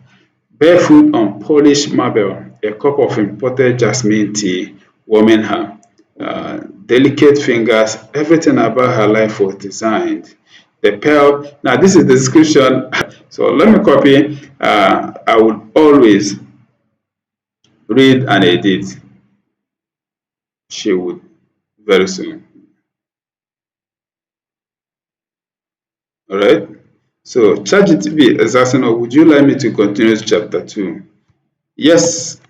Speaker 1: Barefoot on polished marble, a cup of imported jasmine tea warming her. Delicate fingers, everything about her life was designed. The pearl, now this is the description. So let me copy. I would always read and edit. She would very soon. All right. So ChatGPT is asking, would you like me to continue to chapter 2? Yes,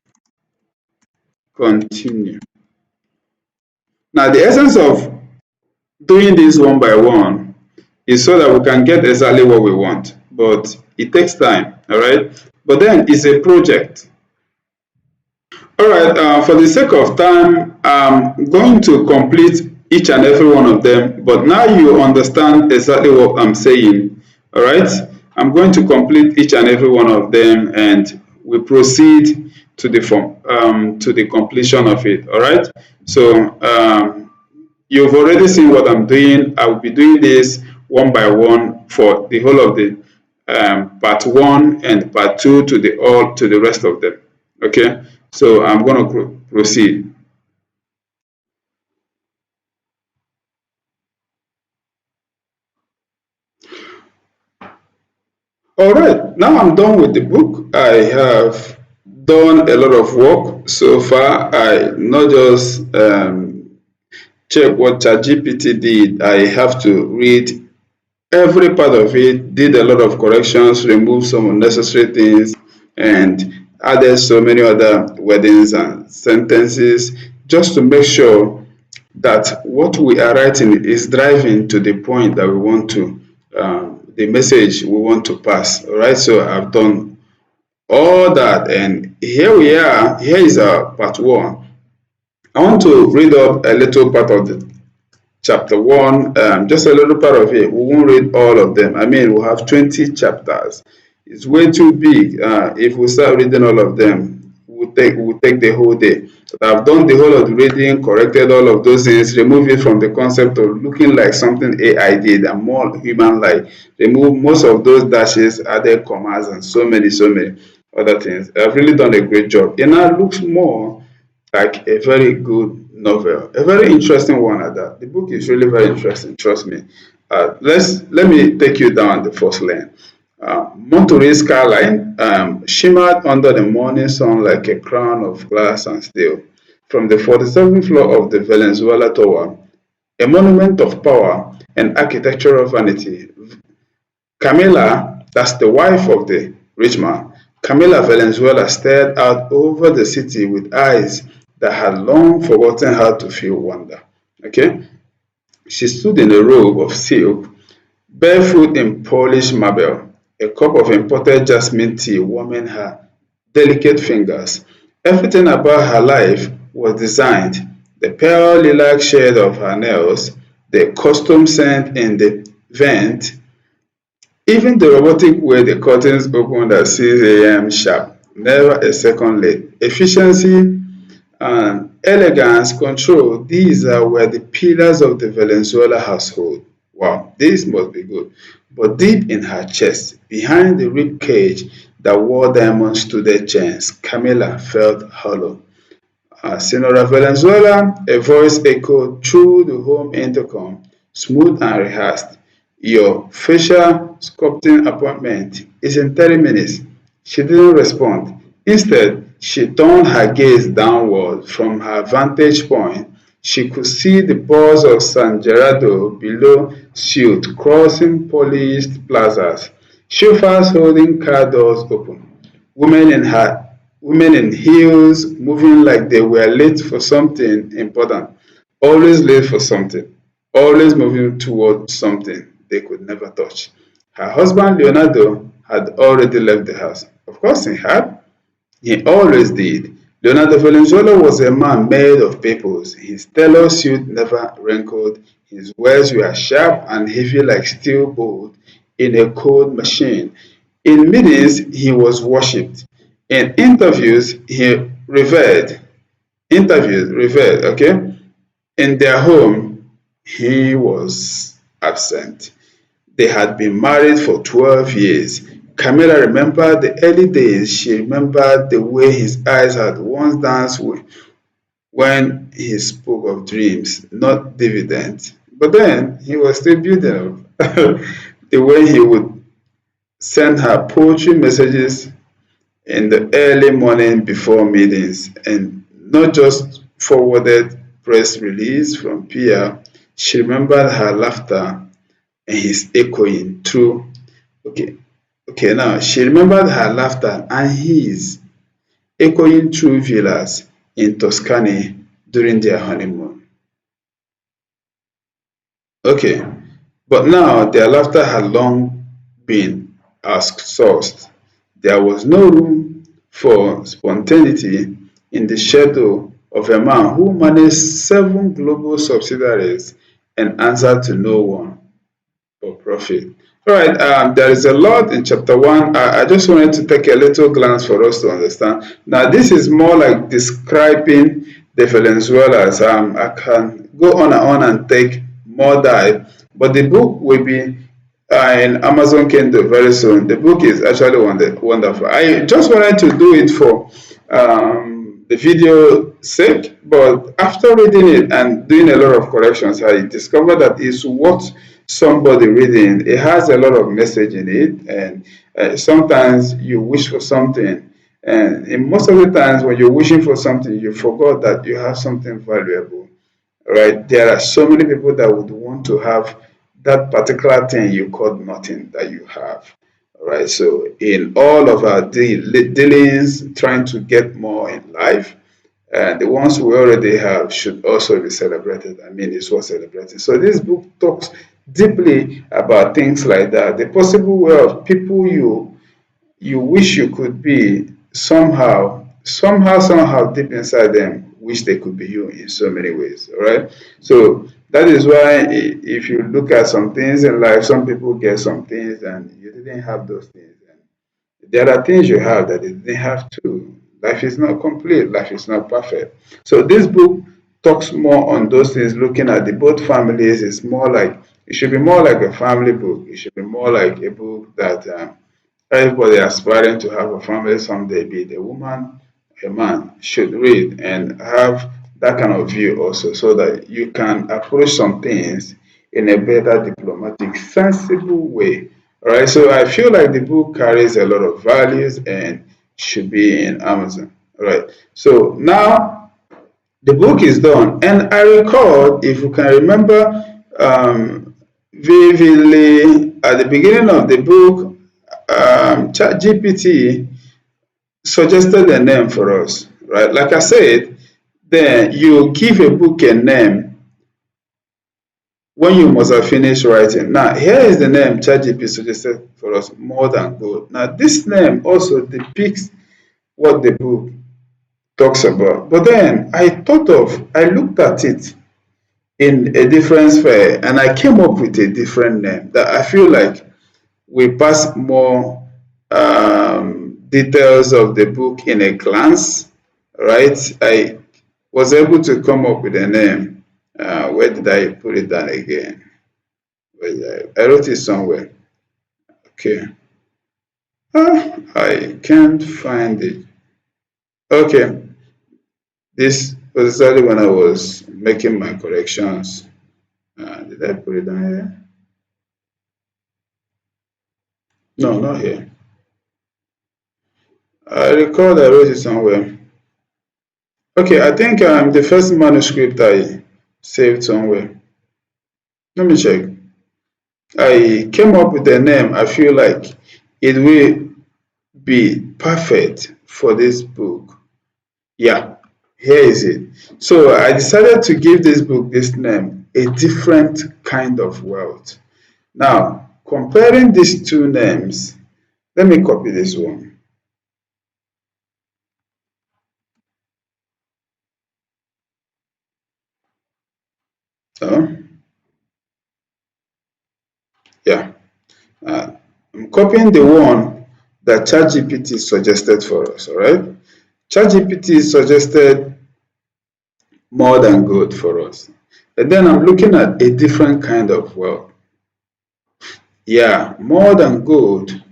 Speaker 1: continue. Now the essence of doing this one by one is so that we can get exactly what we want, but it takes time. All right. But then it's a project. All right, for the sake of time, I'm going to complete each and every one of them, but now you understand exactly what I'm saying. All right, I'm going to complete each and every one of them, and we proceed to the to the completion of it. All right. So you've already seen what I'm doing. I will be doing this one by one for the whole of the part one and part two to the rest of them. Okay. So I'm going to proceed. All right, now I'm done with the book. I have done a lot of work so far. I not just check what ChatGPT did. I have to read every part of it, did a lot of corrections, removed some unnecessary things, and added so many other wordings and sentences just to make sure that what we are writing is driving to the point that we want to, the message we want to pass. All right, so I've done all that, and here we are. Here is our part one. I want to read up a little part of the chapter one, just a little part of it. We won't read all of them. I mean, we'll have 20 chapters. It's way too big. If we start reading all of them, we'll take the whole day. But I've done the whole of the reading, corrected all of those things, remove it from the concept of looking like something AI did and more human-like. Remove most of those dashes, added commas, and so many other things. I've really done a great job. It now looks more like a very good novel, a very interesting one at that. The book is really very interesting, trust me. Let me take you down the first lane. Monterey skyline shimmered under the morning sun like a crown of glass and steel. From the 47th floor of the Valenzuela Tower, a monument of power and architectural vanity, Camila, that's the wife of the rich man, Camila Valenzuela stared out over the city with eyes that had long forgotten how to feel wonder. Okay? She stood in a robe of silk, barefoot in polished marble, a cup of imported jasmine tea warming her delicate fingers. Everything about her life was designed. The pale lilac shade of her nails, the custom scent in the vent, even the robotic way the curtains opened at 6 a.m. sharp, never a second late. Efficiency and elegance, control, these were the pillars of the Valenzuela household. Wow, this must be good. But deep in her chest, behind the rib cage that wore diamond-studded chains, Camilla felt hollow. Senora Valenzuela, a voice echoed through the home intercom, smooth and rehearsed. Your facial sculpting appointment is in 30 minutes. She didn't respond. Instead, she turned her gaze downward from her vantage point. She could see the buzz of San Gerardo below suit crossing polished plazas, chauffeurs holding car doors open, women in her women in heels moving like they were late for something important, always late for something, always moving toward something they could never touch. Her husband Leonardo had already left the house. Of course he had. He always did. Leonardo Valenzuela was a man made of purpose. His tailor suit never wrinkled. His words were sharp and heavy like steel bolts in a cold machine. In meetings, he was worshipped. In interviews, he revered. Interviews, revered, okay? In their home, he was absent. They had been married for 12 years. Camilla remembered the early days. She remembered the way his eyes had once danced when he spoke of dreams, not dividends. But then he was still building up. The way he would send her poetry messages in the early morning before meetings and not just forwarded press release from PR. She remembered her laughter and his echoing through. Okay, okay, now she remembered her laughter and his echoing through villas in Tuscany during their honeymoon. Okay, but now their laughter had long been outsourced. There was no room for spontaneity in the shadow of a man who managed 7 global subsidiaries and answered to no one for profit. All right, there is a lot in chapter one. I just wanted to take a little glance for us to understand. Now, this is more like describing the Venezuelans. I can go on and on and take more dive, but the book will be in Amazon Kindle very soon. The book is actually wonderful. I just wanted to do it for the video sake, but after reading it and doing a lot of corrections, I discovered that it's what somebody reading. It has a lot of message in it, and sometimes you wish for something, and in most of the times when you're wishing for something, you forgot that you have something valuable. Right? There are so many people that would want to have that particular thing you call nothing that you have. All right. So in all of our dealings, trying to get more in life, the ones we already have should also be celebrated. I mean, it's worth celebrating. So this book talks deeply about things like that. The possible way of people you wish you could be somehow deep inside them wish they could be you in so many ways. All right. So that is why if you look at some things in life, some people get some things and you didn't have those things. And there are things you have that they didn't have too. Life is not complete, life is not perfect. So this book talks more on those things, looking at the both families. It's more like it should be more like a family book. It should be more like a book that everybody aspiring to have a family someday, be it a woman, a man, should read and have that kind of view also, so that you can approach some things in a better diplomatic, sensible way. All right, so I feel like the book carries a lot of values and should be in Amazon. All right, so now the book is done, and I recall, if you can remember vividly, at the beginning of the book, ChatGPT suggested a name for us, right? Like I said, then you give a book a name when you must have finished writing. Now, here is the name ChatGPT suggested for us, More Than Good. Now, this name also depicts what the book talks about. But then I looked at it in a different sphere and I came up with a different name that I feel like we pass more details of the book in a glance, right? I was able to come up with a name. Where did I put it down again? I wrote it somewhere. Okay. I can't find it. Okay. This was exactly when I was making my corrections. Did I put it down here? No, not here. I recall I wrote it somewhere. Okay, I think the first manuscript I saved somewhere. Let me check. I came up with a name. I feel like it will be perfect for this book. Yeah, here is it. So I decided to give this book this name, A Different Kind of Wealth. Now, comparing these two names, let me copy this one. So, yeah, I'm copying the one that ChatGPT suggested for us, all right? ChatGPT suggested more than good for us. And then I'm looking at a different kind of wealth. Yeah, more than good.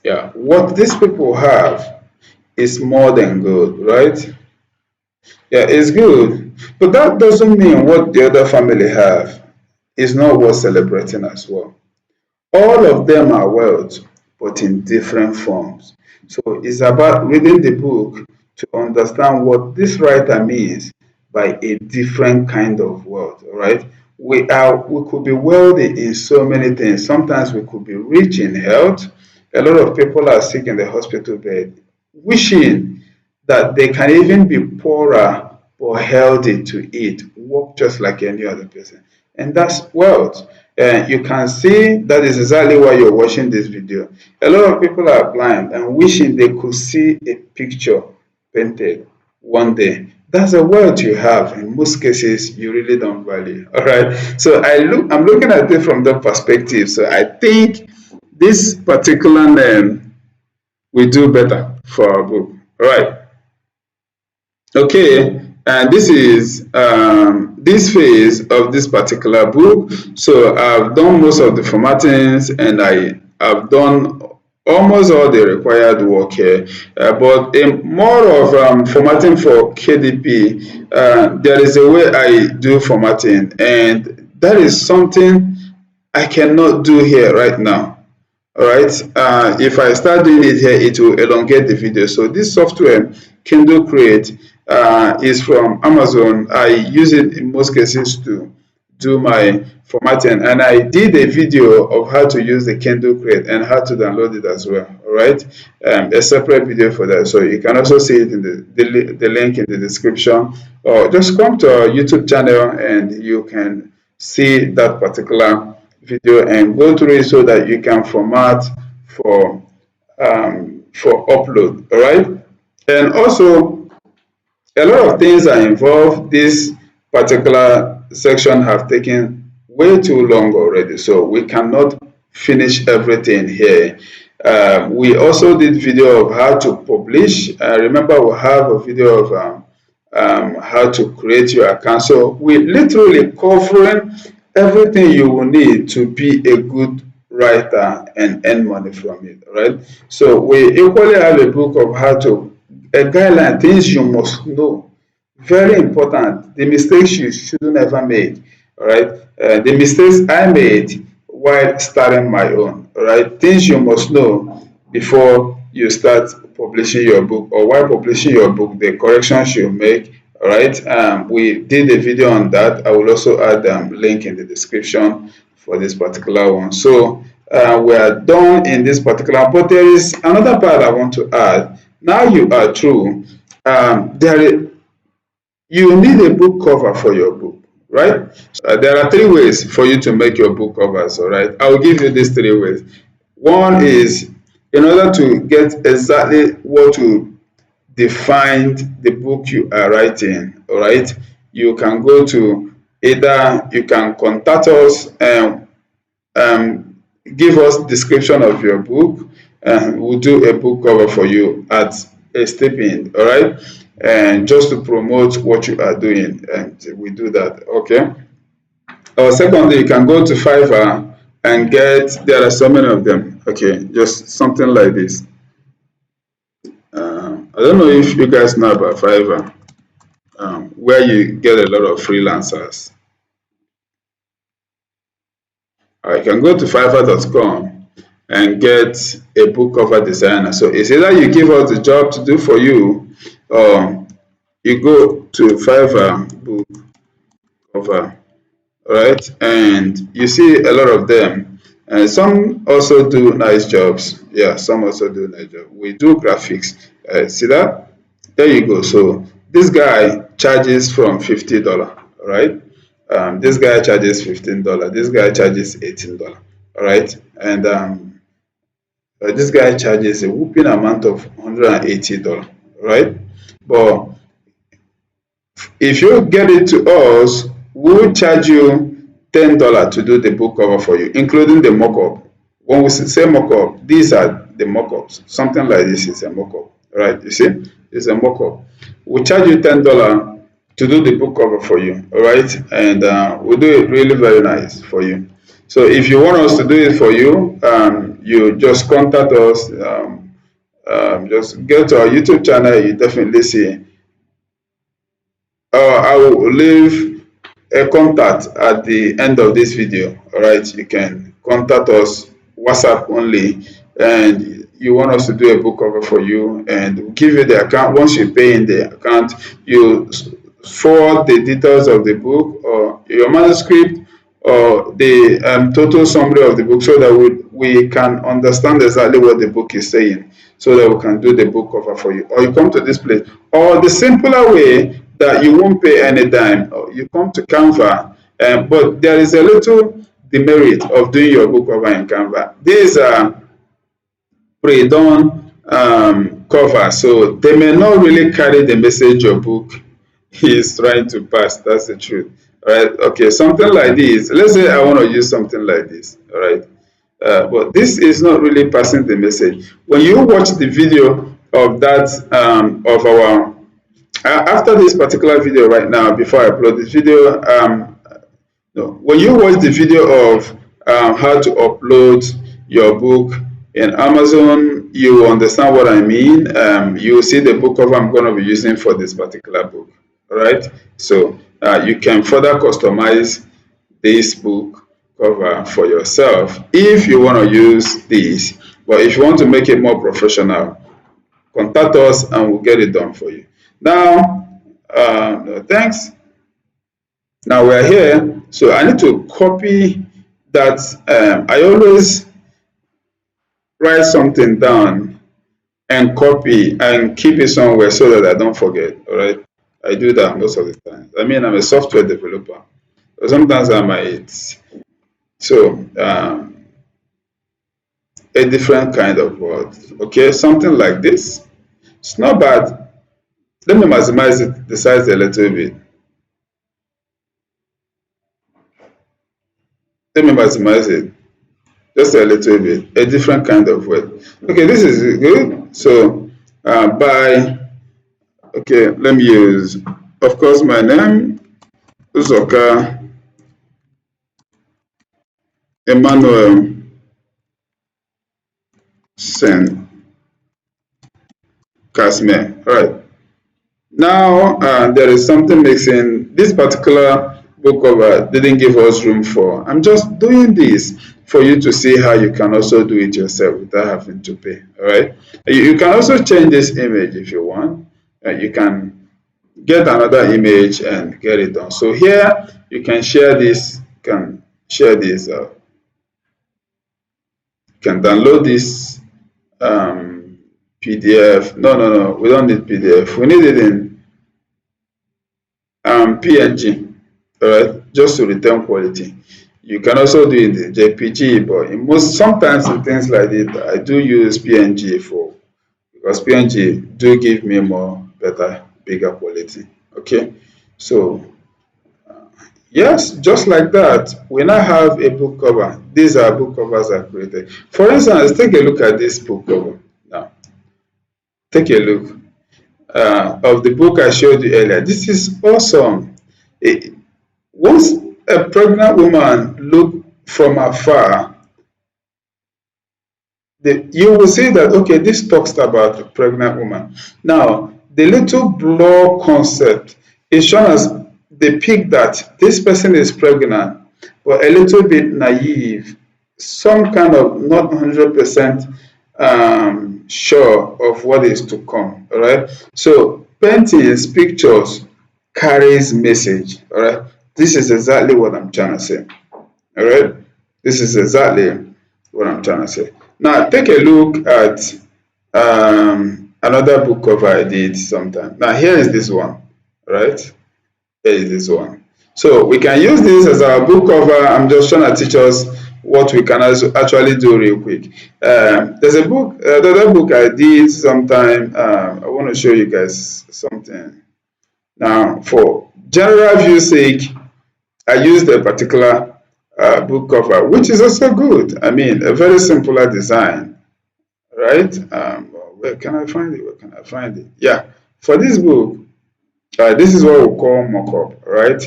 Speaker 1: Yeah, what these people have is more than good, right? Yeah, it's good. But that doesn't mean what the other family have is not worth celebrating as well. All of them are wealth, but in different forms. So it's about reading the book to understand what this writer means by a different kind of wealth. All right. We could be wealthy in so many things. Sometimes we could be rich in health. A lot of people are sick in the hospital bed, wishing that they can even be poorer but healthy to eat, work just like any other person. And that's wealth. You can see that is exactly why you're watching this video. A lot of people are blind and wishing they could see a picture painted. one day. That's a wealth you have. In most cases, you really don't value. All right. So I'm looking at it from that perspective. So I think this particular name will do better for our book. All right. Okay, and this is this phase of this particular book. So I've done most of the formattings and I have done almost all the required work here. But more of formatting for KDP, there is a way I do formatting, and that is something I cannot do here right now. All right. If I start doing it here, it will elongate the video. So this software, Kindle Create, is from Amazon. I use it in most cases to do my formatting, and I did a video of how to use the Kindle Create and how to download it as well. All right, a separate video for that. So you can also see it in the link in the description, or just come to our YouTube channel and you can see that particular video and go through it so that you can format for upload. All right, and also a lot of things are involved. This particular section have taken way too long already, so we cannot finish everything here. We also did video of how to publish. Remember, we have a video of how to create your account. So we literally covering everything you will need to be a good writer and earn money from it. Right? So we equally have a book of how to a guideline, things you must know. Very important. The mistakes you shouldn't ever make. All right. The mistakes I made while starting my own. All right. Things you must know before you start publishing your book, or while publishing your book, the corrections you make. All right. We did a video on that. I will also add link in the description for this particular one. So we are done in this particular, but there is another part I want to add. Now you are through. You need a book cover for your book, right? There are three ways for you to make your book covers. All right, I will give you these three ways. One is, in order to get exactly what to define the book you are writing. All right, you can go to either you can contact us and give us description of your book, and we'll do a book cover for you at a stipend. All right, and just to promote what you are doing, and we do that. Okay. Or secondly, you can go to Fiverr and get, there are so many of them. Okay, just something like this. I don't know if you guys know about Fiverr, where you get a lot of freelancers. You can go to fiverr.com and get a book cover designer. So it's either you give us the job to do for you, or you go to Fiverr book cover, right? And you see a lot of them. And some also do nice jobs. Yeah, some also do nice jobs. We do graphics. See that? There you go. So this guy charges from $50, right? This guy charges $15. This guy charges $18. All right, and this guy charges a whooping amount of $180. Right, but if you get it to us, we'll charge you $10 to do the book cover for you, including the mock-up. When we say mock-up, these are the mock-ups. Something like this is a mock-up, right? You see, it's a mock-up. We'll charge you $10 to do the book cover for you, all right? And we'll do it really very nice for you. So if you want us to do it for you, you just contact us. Just go to our YouTube channel. You definitely see. I will leave a contact at the end of this video. All right, you can contact us WhatsApp only, and you want us to do a book cover for you, and we'll give you the account. Once you pay in the account, you forward the details of the book or your manuscript or the total summary of the book, so that we can understand exactly what the book is saying, so that we can do the book cover for you. Or you come to this place, or the simpler way that you won't pay any dime, or you come to Canva, but there is a little demerit of doing your book cover in Canva. These are pre-done cover, so they may not really carry the message your book is trying to pass. That's the truth. All right. Okay. Something like this. Let's say I want to use something like this. All right. But this is not really passing the message. When you watch the video of that of our after this particular video right now, before I upload this video, no, when you watch the video of how to upload your book in Amazon, you will understand what I mean. You will see the book cover I'm going to be using for this particular book. All right. So you can further customize this book cover for yourself if you want to use this. But if you want to make it more professional, contact us and we'll get it done for you. Now, thanks. Now we're here, so I need to copy that. I always write something down and copy and keep it somewhere so that I don't forget. All right, I do that most of the time. I mean, I'm a software developer, so sometimes I might. So a different kind of word. Okay, something like this. It's not bad. Let me maximize it, the size a little bit. Let me maximize it just a little bit, a different kind of word. Okay, this is good. So by, okay, let me use, of course, my name, Uzoka Emmanuel Sen Kasme. All right. Now there is something missing. This particular book cover didn't give us room for. I'm just doing this for you to see how you can also do it yourself without having to pay. All right. You can also change this image if you want. You can get another image and get it done. So here you can share this. Can share this. Can download this PDF. No. We don't need PDF. We need it in PNG, all right, just to return quality. You can also do it in JPG, but in sometimes in things like this, I do use PNG for, because PNG do give me more better, bigger quality. Okay, so yes, just like that, we now have a book cover. These are book covers I created. For instance, take a look at this book cover. Now, take a look of the book I showed you earlier. This is awesome. Once a pregnant woman look from afar, you will see that, okay, this talks about a pregnant woman. Now, the little blur concept is shown as depict that this person is pregnant, but a little bit naive, some kind of not 100% sure of what is to come. All right. So paintings, pictures carries message. All right. This is exactly what I'm trying to say. All right. This is exactly what I'm trying to say. Now take a look at another book cover I did sometime. Now here is this one. All right. Here is this one. So we can use this as our book cover. I'm just trying to teach us what we can actually do real quick. There's a book, another book I did sometime. I want to show you guys something. Now, for general view sake, I used a particular book cover, which is also good. I mean, a very simpler design, right? Where can I find it? Where can I find it? Yeah, for this book, this is what we call mock-up, right?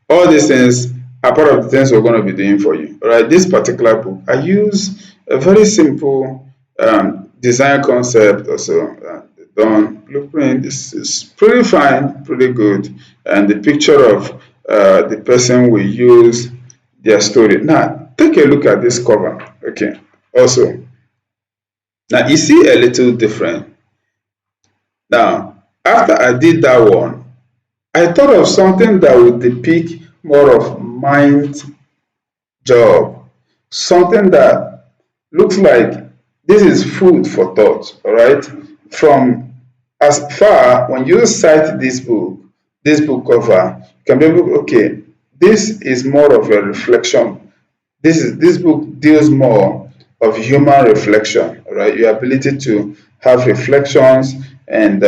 Speaker 1: All these things are part of the things we're going to be doing for you, right? This particular book, I use a very simple design concept also. Done blueprint. This is pretty fine, pretty good, and the picture of the person will use their story. Now, take a look at this cover. Okay, also, now you see a little different. Now, after I did that one, I thought of something that would depict more of mind job, something that looks like this is food for thought. All right, from as far when you cite this book cover, you can be able, okay, this is more of a reflection. This book deals more of human reflection, right? Your ability to have reflections, and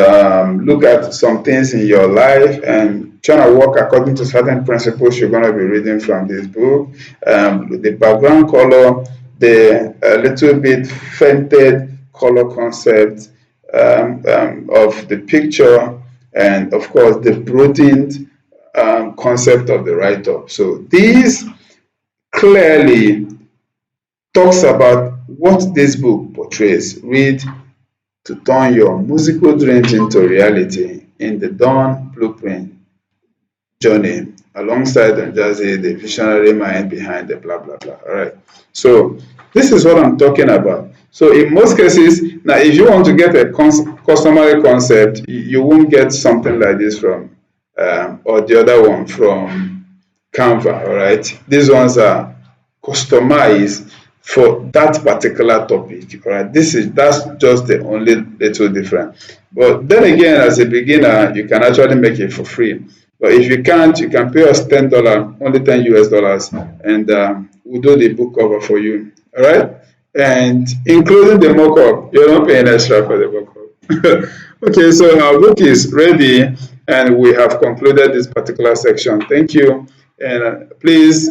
Speaker 1: look at some things in your life and try to work according to certain principles you're going to be reading from this book. The background color, the little bit fainted color concept of the picture, and of course the broadened concept of the write-up. So these clearly talks about what this book portrays. Read to turn your musical dreams into reality in the Dawn Blueprint journey alongside Njazi, the visionary mind behind the blah blah blah. All right. So this is what I'm talking about. So in most cases, now if you want to get a customary concept, you won't get something like this from or the other one from Canva. All right. These ones are customized for that particular topic. All right. That's just the only little difference. But then again, as a beginner, you can actually make it for free. But if you can't, you can pay us $10, only 10 US dollars, and we'll do the book cover for you. All right, and including the mock-up, you're not paying extra for the mock-up. Okay, so our book is ready, and we have concluded this particular section. Thank you, and please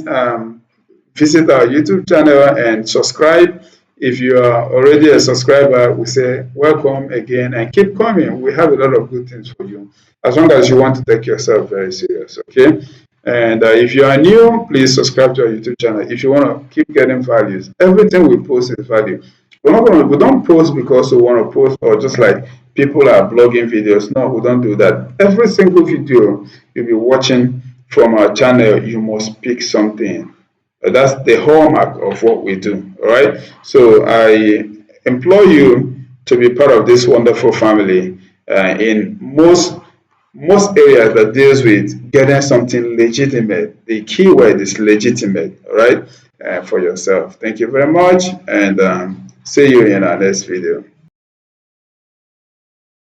Speaker 1: visit our YouTube channel and subscribe. If you are already a subscriber, we say welcome again and keep coming. We have a lot of good things for you, as long as you want to take yourself very serious, okay? And if you are new, please subscribe to our YouTube channel. If you want to keep getting values, everything we post is value. We don't post because we want to post or just like people are blogging videos. No, we don't do that. Every single video you'll be watching from our channel, you must pick something. That's the hallmark of what we do. All right. So I implore you to be part of this wonderful family in most areas that deals with getting something legitimate. The key word is legitimate. All right, for yourself. Thank you very much, and see you in our next video.